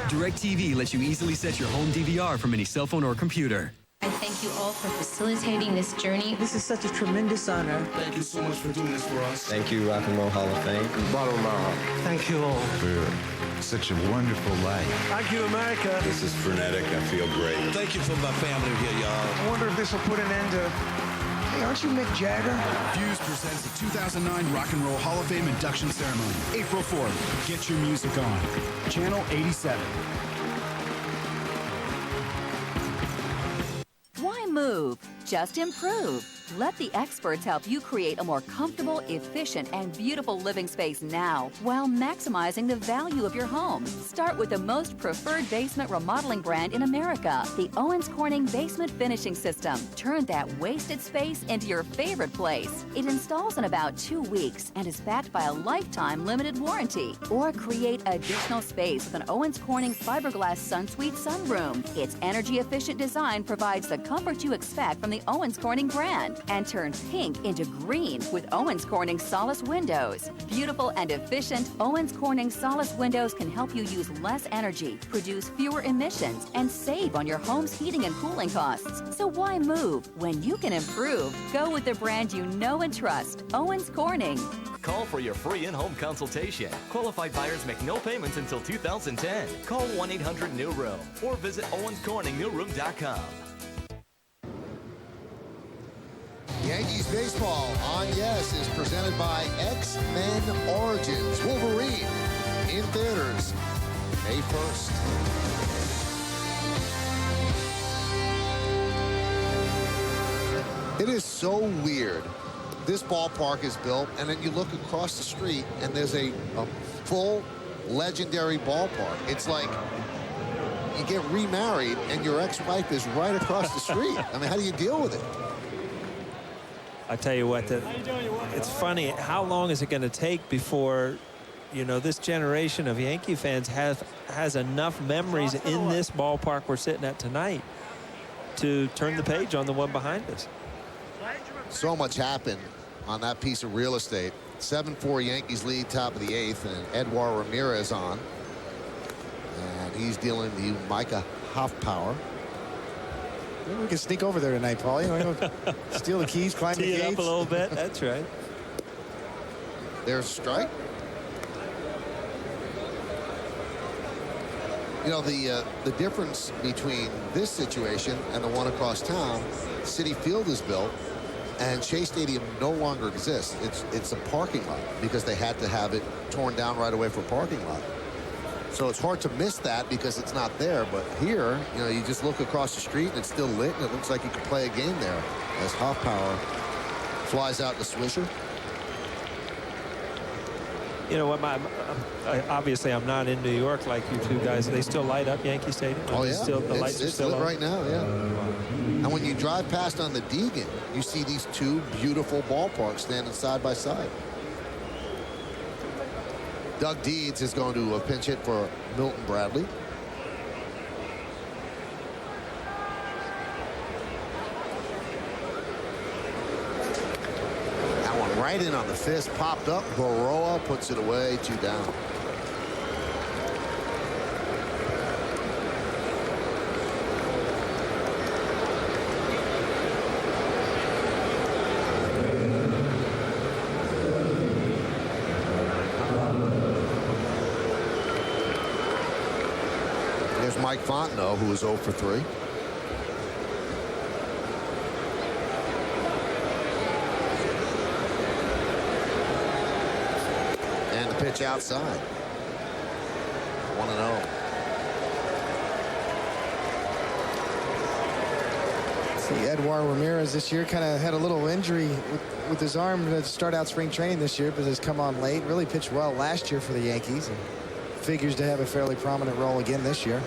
DirecTV lets you easily set your home DVR from any cell phone or computer. I thank you all for facilitating this journey. This is such a tremendous honor. Thank you so much for doing this for us. Thank you, Rock and Roll Hall of Fame. Bottom of my heart. Thank you all. For such a wonderful life. Thank you, America. This is frenetic. I feel great. Thank you for my family here, y'all. I wonder if this will put an end to... Hey, aren't you Mick Jagger? Fuse presents the 2009 Rock and Roll Hall of Fame induction ceremony, April 4th. Get your music on. Channel 87. Why move? Just improve. Let the experts help you create a more comfortable, efficient, and beautiful living space now while maximizing the value of your home. Start with the most preferred basement remodeling brand in America, the Owens Corning Basement Finishing System. Turn that wasted space into your favorite place. It installs in about 2 weeks and is backed by a lifetime limited warranty. Or create additional space with an Owens Corning fiberglass SunSuite sunroom. Its energy-efficient design provides the comfort you expect from the Owens Corning brand and turn pink into green with Owens Corning Solace windows. Beautiful and efficient, Owens Corning Solace windows can help you use less energy, produce fewer emissions, and save on your home's heating and cooling costs. So why move when you can improve? Go with the brand you know and trust, Owens Corning. Call for your free in-home consultation. Qualified buyers make no payments until 2010. Call 1-800-NEW-ROOM or visit owenscorningnewroom.com. Yankees baseball on Yes is presented by X-Men Origins Wolverine in theaters May 1st. It is so weird. This ballpark is built, and then you look across the street, and there's a full legendary ballpark. It's like you get remarried, and your ex-wife is right across the street. I mean, how do you deal with it? I tell you what, it's funny. How long is it going to take before, you know, this generation of Yankee fans has enough memories in this ballpark we're sitting at tonight to turn the page on the one behind us? So much happened on that piece of real estate. 7-4 Yankees lead, top of the 8th, and Edouard Ramirez on. And he's dealing the Micah Hoffpower. Maybe we can sneak over there tonight, Paul. You know, steal the keys, climb the gates. Tee it up a little bit. That's right. There's a strike. You know, the difference between this situation and the one across town, Citi Field is built, and Shea Stadium no longer exists. It's a parking lot because they had to have it torn down right away for parking lot. So it's hard to miss that because it's not there. But here, you know, you just look across the street and it's still lit, and it looks like you could play a game there as Hoffpower flies out the Swisher. You know what? Obviously, I'm not in New York like you two guys. They still light up Yankee Stadium. Oh yeah, the lights are it's still lit on right now. Yeah. And when you drive past on the Deegan, you see these two beautiful ballparks standing side by side. Doug Deeds is going to pinch hit for Milton Bradley. That one right in on the fist, popped up. Baroa puts it away, 2 down. Mike Fontenot, who is 0 for 3. And the pitch outside. 1-0. See, Edouard Ramirez this year kind of had a little injury with his arm to start out spring training this year, but has come on late. Really pitched well last year for the Yankees and figures to have a fairly prominent role again this year.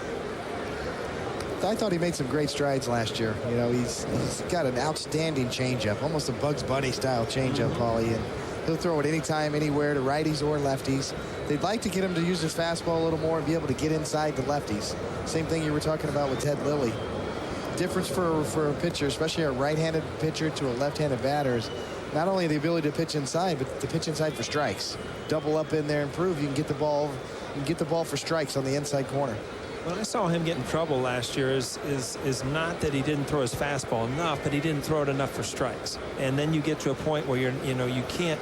I thought he made some great strides last year. You know, he's got an outstanding changeup, almost a Bugs Bunny style changeup, Paulie, and he'll throw it anytime, anywhere to righties or lefties. They'd like to get him to use his fastball a little more and be able to get inside the lefties. Same thing you were talking about with Ted Lilly. Difference for a pitcher, especially a right-handed pitcher to a left-handed batter, is not only the ability to pitch inside, but to pitch inside for strikes. Double up in there and prove you can get the ball. You can get the ball for strikes on the inside corner. When I saw him get in trouble last year is not that he didn't throw his fastball enough, but he didn't throw it enough for strikes. And then you get to a point where you can't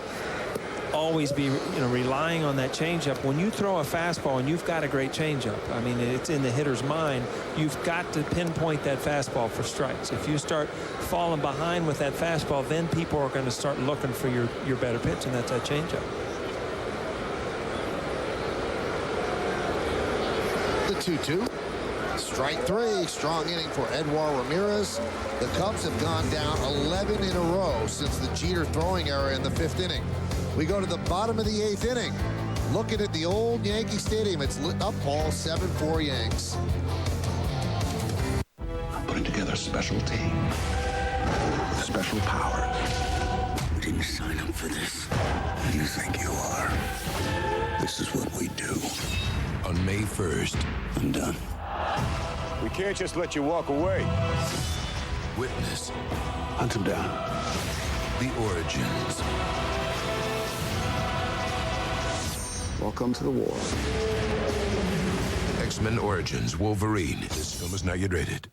always be relying on that changeup. When you throw a fastball and you've got a great changeup, I mean, it's in the hitter's mind, you've got to pinpoint that fastball for strikes. If you start falling behind with that fastball, then people are going to start looking for your better pitch, and that's that changeup. The 2-2. Strike 3. Strong inning for Edouard Ramirez. The Cubs have gone down 11 in a row since the Jeter throwing error in the 5th inning. We go to the bottom of the 8th inning. Looking at the old Yankee Stadium, it's lit up, Paul. 7-4 Yanks. I'm putting together a special team with special powers. We didn't sign up for this. You think you are. This is what we do. On May 1st, I'm done. We can't just let you walk away. Witness. Hunt him down. The origins. Welcome to the war. X-Men Origins Wolverine. This film is not yet rated.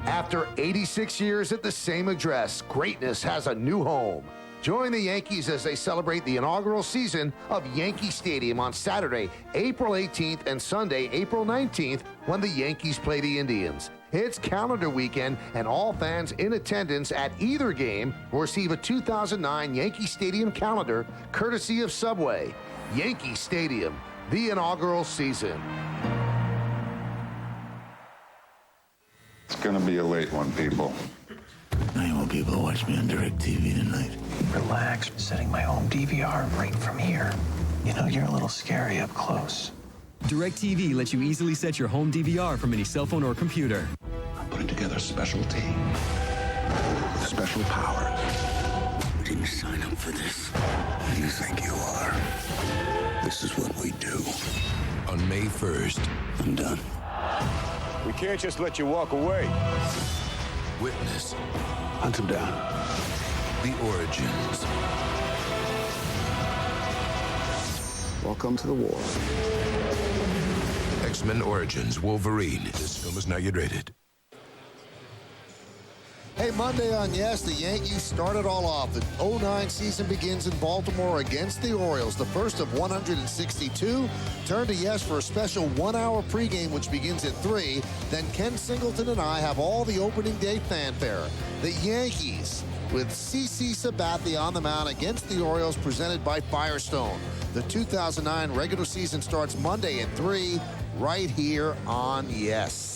After 86 years at the same address, greatness has a new home. Join the Yankees as they celebrate the inaugural season of Yankee Stadium on Saturday, April 18th and Sunday, April 19th, when the Yankees play the Indians. It's calendar weekend, and all fans in attendance at either game will receive a 2009 Yankee Stadium calendar, courtesy of Subway. Yankee Stadium, the inaugural season. It's gonna be a late one, people. I want people to watch me on DirecTV tonight. Relax, setting my home DVR right from here. You know, you're a little scary up close. DirecTV lets you easily set your home DVR from any cell phone or computer. I'm putting together a special team with special powers. We didn't sign up for this. You think you are. This is what we do. On May 1st, I'm done. We can't just let you walk away. Witness. Hunt him down. The origins. Welcome to the war. X-Men Origins Wolverine. This film is not yet rated. Hey, Monday on Yes, the Yankees start it all off. The 09 season begins in Baltimore against the Orioles, the first of 162. Turn to Yes for a special 1-hour pregame, which begins at 3. Then Ken Singleton and I have all the opening day fanfare. The Yankees with CC Sabathia on the mound against the Orioles, presented by Firestone. The 2009 regular season starts Monday at 3, right here on Yes.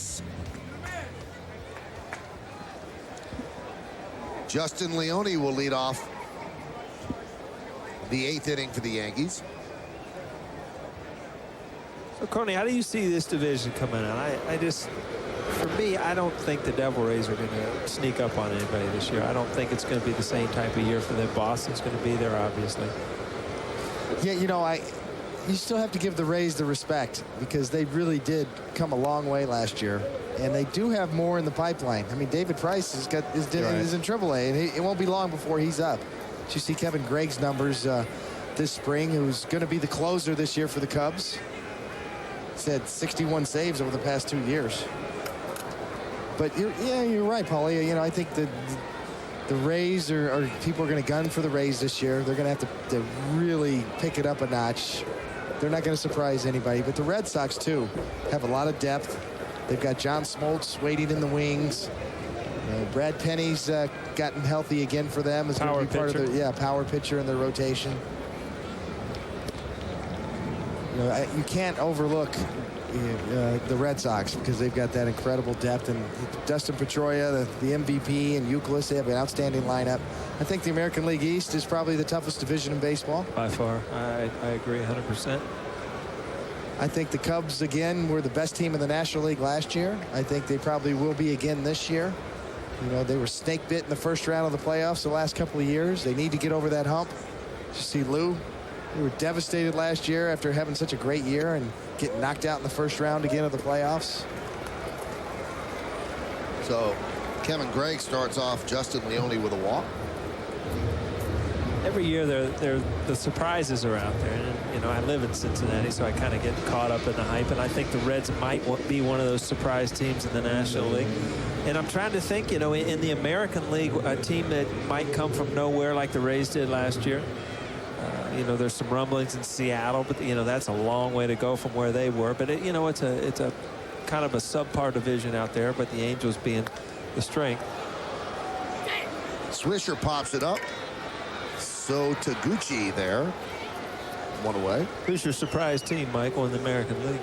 Justin Leone will lead off the 8th inning for the Yankees. So, Coney, how do you see this division coming out? For me, I don't think the Devil Rays are going to sneak up on anybody this year. I don't think it's going to be the same type of year for them. Boston's going to be there, obviously. Yeah, you still have to give the Rays the respect, because they really did come a long way last year. And they do have more in the pipeline. I mean, David Price is in AAA, and it won't be long before he's up. You see Kevin Gregg's numbers this spring, who's going to be the closer this year for the Cubs. He's had 61 saves over the past 2 years. But you're right, Paulie. I think the Rays people are going to gun for the Rays this year. They're going to have to really pick it up a notch. They're not going to surprise anybody. But the Red Sox, too, have a lot of depth. They've got John Smoltz waiting in the wings. Brad Penny's gotten healthy again for them. As power be part pitcher. of their power pitcher in their rotation. You can't overlook the Red Sox, because they've got that incredible depth, and Dustin Pedroia, the MVP, and Youkilis, they have an outstanding lineup. I think the American League East is probably the toughest division in baseball. By far. I agree 100%. I think the Cubs, again, were the best team in the National League last year. I think they probably will be again this year. They were snake bit in the first round of the playoffs the last couple of years. They need to get over that hump. You see Lou, they were devastated last year after having such a great year and getting knocked out in the first round again of the playoffs. So Kevin Gregg starts off Justin Leone with a walk. every year the surprises are out there. And, you know, I live in Cincinnati, so I kind of get caught up in the hype. And I think the Reds might be one of those surprise teams in the National League. And I'm trying to think, you know, in the American League, a team that might come from nowhere like the Rays did last year. You know, there's some rumblings in Seattle, but, you know, that's a long way to go from where they were. But, you know, it's a kind of a subpar division out there, but the Angels being the strength. Swisher pops it up. So Taguchi there. One away. Who's your surprise team, Michael, in the American League?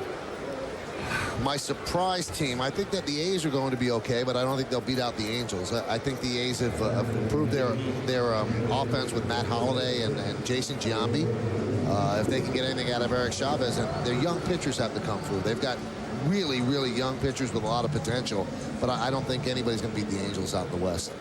My surprise team, I think that the A's are going to be okay, but I don't think they'll beat out the Angels. I think the A's have improved their offense with Matt Holliday and Jason Giambi. If they can get anything out of Eric Chavez, and their young pitchers have to come through. They've got really, really young pitchers with a lot of potential, but I don't think anybody's going to beat the Angels out in the West.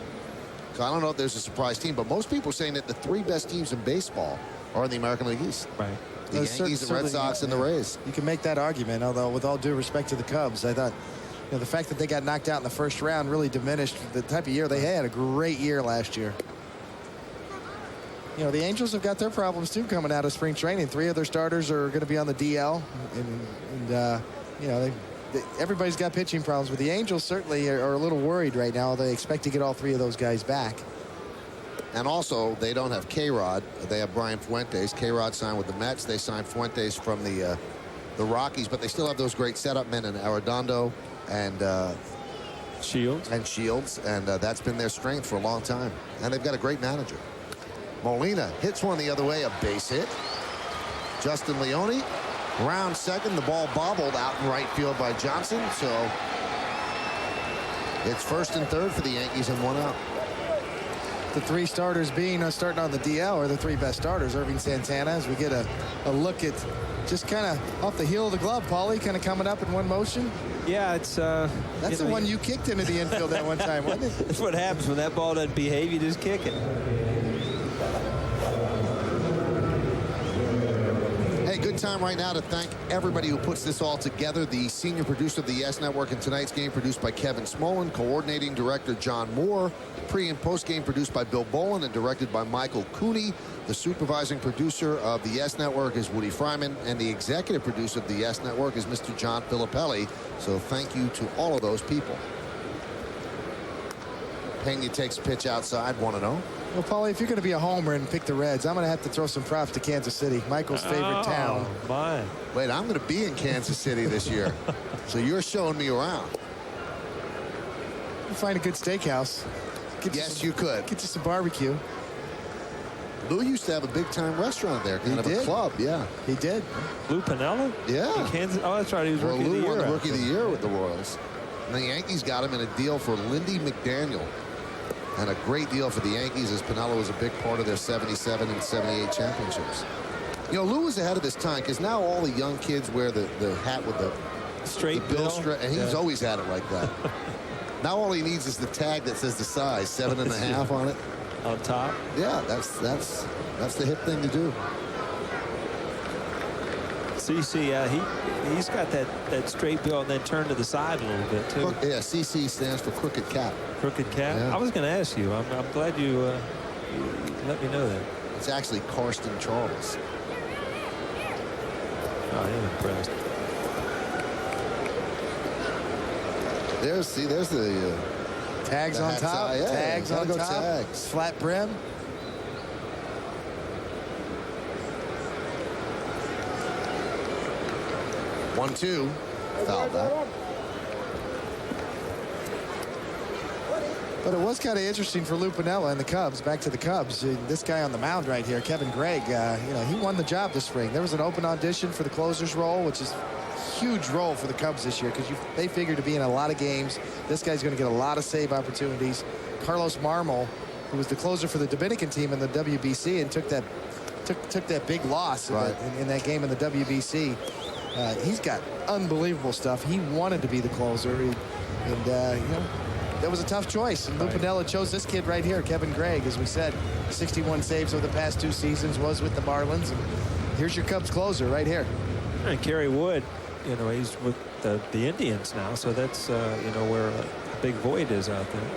So I don't know if there's a surprise team, but most people are saying that the 3 best teams in baseball are in the American League East. Right. The Yankees, the Red Sox, and the Rays. You can make that argument, although with all due respect to the Cubs, I thought, you know, the fact that they got knocked out in the first round really diminished the type of year they had. A great year last year. You know, the Angels have got their problems too coming out of spring training. 3 of their starters are going to be on the DL, and you know, everybody's got pitching problems. But the Angels certainly are a little worried right now. They expect to get all 3 of those guys back. And also, they don't have K-Rod. They have Brian Fuentes. K-Rod signed with the Mets. They signed Fuentes from the Rockies, but they still have those great setup men in Arredondo and Shields. And that's been their strength for a long time. And they've got a great manager. Molina hits one the other way, a base hit. Justin Leone, round second. The ball bobbled out in right field by Johnson. So it's first and third for the Yankees and 1 out. The 3 starters being starting on the DL are the 3 best starters. Irving Santana, as we get a look at just kind of off the heel of the glove, Paulie, kind of coming up in one motion. Yeah, it's that's the one you kicked into the infield that one time, wasn't it? That's what happens when that ball doesn't behave. You just kick it. Hey, good time right now to thank everybody who puts this all together. The senior producer of the Yes Network, and tonight's game produced by Kevin Smolin, coordinating director John Moore, pre- and post-game produced by Bill Bolin and directed by Michael Cooney. The supervising producer of the Yes Network is Woody Fryman, and the executive producer of the Yes Network is Mr. John Filippelli. So thank you to all of those people. Pena takes a pitch outside, 1-0. Well, Paulie, if you're going to be a homer and pick the Reds, I'm going to have to throw some props to Kansas City, Michael's favorite town. My. Wait, I'm going to be in Kansas City this year. So you're showing me around. You find a good steakhouse. Yes, you could. Get you some barbecue. Lou used to have a big-time restaurant there, kind of a club, yeah. He did. Lou Piniella? Yeah. In Kansas? Oh, that's right. He was rookie of the year. Lou won the Rookie of the Year with the Royals. And the Yankees got him in a deal for Lindy McDaniel. And a great deal for the Yankees, as Piniella was a big part of their 77 and 78 championships. You know, Lou was ahead of his time, because now all the young kids wear the hat with the straight bill. And he's always had it like that. Now all he needs is the tag that says the size, 7.5 on it. On top? Yeah, that's the hip thing to do. CC, he's got that straight bill and then turn to the side a little bit, too. Yeah, CC stands for Crooked Cap. Crooked Cap? Yeah. I was going to ask you. I'm glad you let me know that. It's actually Karsten Charles. Oh, I'm impressed. There's the tags on top. Yeah, tags on top. Tags. Flat brim. One-two. Foul that. But it was kind of interesting for Lou Piniella and the Cubs. Back to the Cubs. This guy on the mound right here, Kevin Gregg, you know, he won the job this spring. There was an open audition for the closer's role, which is a huge role for the Cubs this year, because they figure to be in a lot of games. This guy's going to get a lot of save opportunities. Carlos Marmol, who was the closer for the Dominican team in the WBC and took that big loss in that game in the WBC. He's got unbelievable stuff. He wanted to be the closer, you know, that was a tough choice. And Lou Piniella chose this kid right here, Kevin Gregg. As we said, 61 saves over the past 2 seasons, was with the Marlins. And here's your Cubs closer right here. And Kerry Wood, you know, he's with the Indians now, so that's you know, where a big void is out there.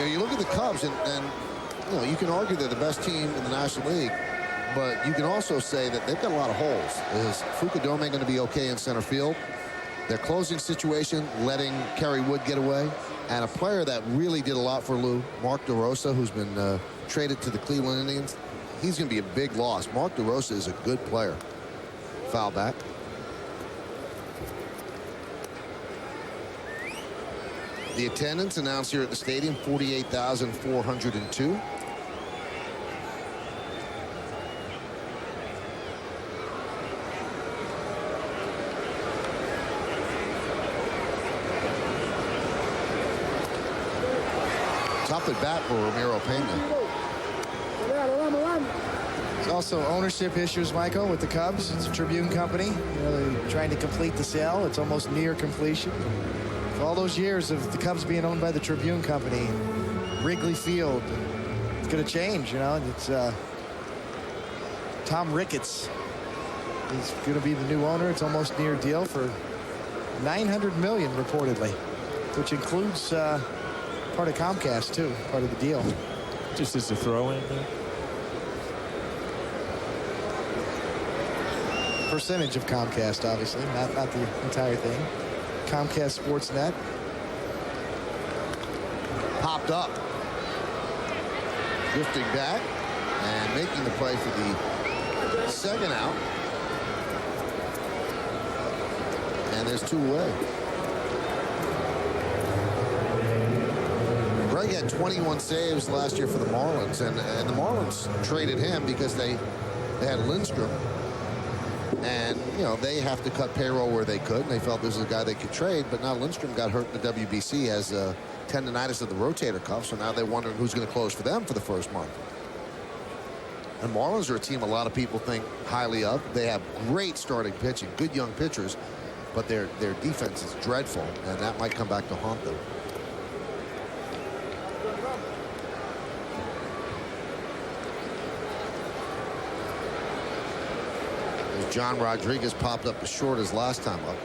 know, you look at the Cubs, and you know, you can argue they're the best team in the National League, but you can also say that they've got a lot of holes. Is Fukudome going to be okay in center field? Their closing situation, letting Kerry Wood get away, and a player that really did a lot for Lou, Mark DeRosa, who's been traded to the Cleveland Indians. He's going to be a big loss. Mark DeRosa is a good player. Foul back. The attendance announced here at the stadium, 48,402. Tough at bat for Ramiro Pena. There's also ownership issues, Michael, with the Cubs. It's a Tribune company. You know, they're trying to complete the sale. It's almost near completion. For all those years of the Cubs being owned by the Tribune company, Wrigley Field, it's going to change, you know. It's Tom Ricketts is going to be the new owner. It's almost near deal for $900 million reportedly, which includes part of Comcast too, part of the deal. Just as a throw-in there. Percentage of Comcast, obviously, not the entire thing. Comcast Sportsnet. Popped up. Drifting back and making the play for the second out. And there's two away. Greg had 21 saves last year for the Marlins, and the Marlins traded him because they had Lindstrom. And, you know, they have to cut payroll where they could, and they felt this was a guy they could trade, but now Lindstrom got hurt in the WBC, has tendonitis of the rotator cuff, so now they're wondering who's going to close for them for the first month. And Marlins are a team a lot of people think highly of. They have great starting pitching, good young pitchers, but their defense is dreadful, and that might come back to haunt them. John Rodriguez popped up as short as last time up.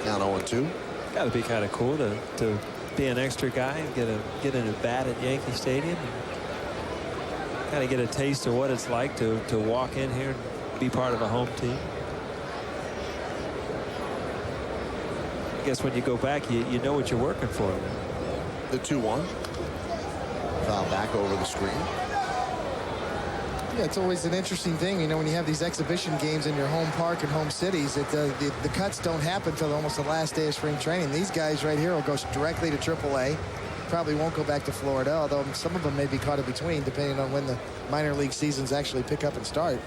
Count 0-2. Got to be kind of cool to be an extra guy and get in a bat at Yankee Stadium. And kind of get a taste of what it's like to walk in here and be part of a home team. I guess when you go back, you know what you're working for. The 2-1. Foul back over the screen. Yeah, it's always an interesting thing, you know, when you have these exhibition games in your home park and home cities, the cuts don't happen until almost the last day of spring training. These guys right here will go directly to AAA. Probably won't go back to Florida, although some of them may be caught in between, depending on when the minor league seasons actually pick up and start.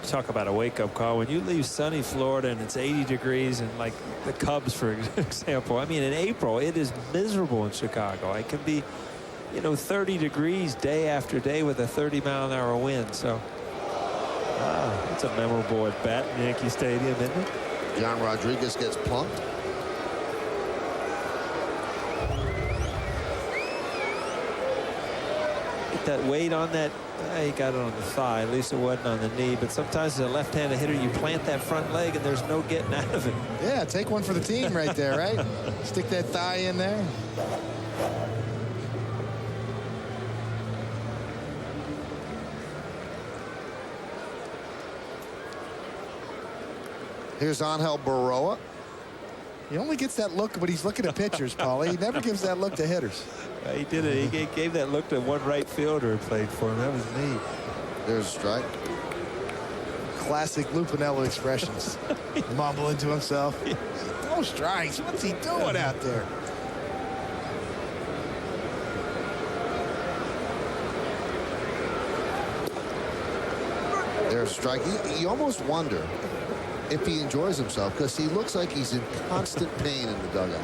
Talk about a wake-up call. When you leave sunny Florida and it's 80 degrees, and like the Cubs, for example, I mean, in April it is miserable in Chicago. It can be, you know, 30 degrees day after day with a 30-mile-an-hour wind. So it's a memorable at bat in Yankee Stadium, isn't it? John Rodriguez gets plunked. Get that weight on that. He got it on the thigh. At least it wasn't on the knee. But sometimes as a left-handed hitter, you plant that front leg and there's no getting out of it. Yeah, take one for the team right there, right? Stick that thigh in there. Here's Angel Baroa. He only gets that look when he's looking at pitchers, Paulie. He never gives that look to hitters. He did it. He gave that look to one right fielder who played for him. That was neat. There's a strike. Classic Lou Piniella expressions. Mumbling to himself. No strikes. What's he doing out there? There's a strike. You almost wonder if he enjoys himself, because he looks like he's in constant pain in the dugout.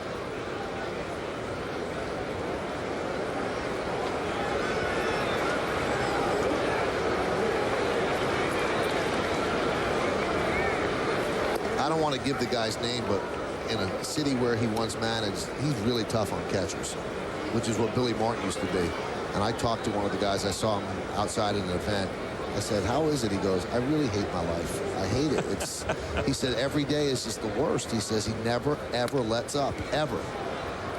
I don't want to give the guy's name, but in a city where he once managed, he's really tough on catchers, which is what Billy Martin used to be. And I talked to one of the guys. I saw him outside in an event. I said, how is it? He goes, I really hate my life. I hate it. He said, every day is just the worst. He says he never, ever lets up, ever.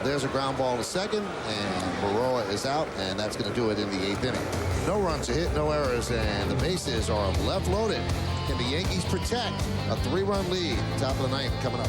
There's a ground ball to second, and Baroa is out, and that's going to do it in the 8th inning. No runs, a hit, no errors, and the bases are left loaded. Can the Yankees protect a 3-run lead? Top of the 9th coming up.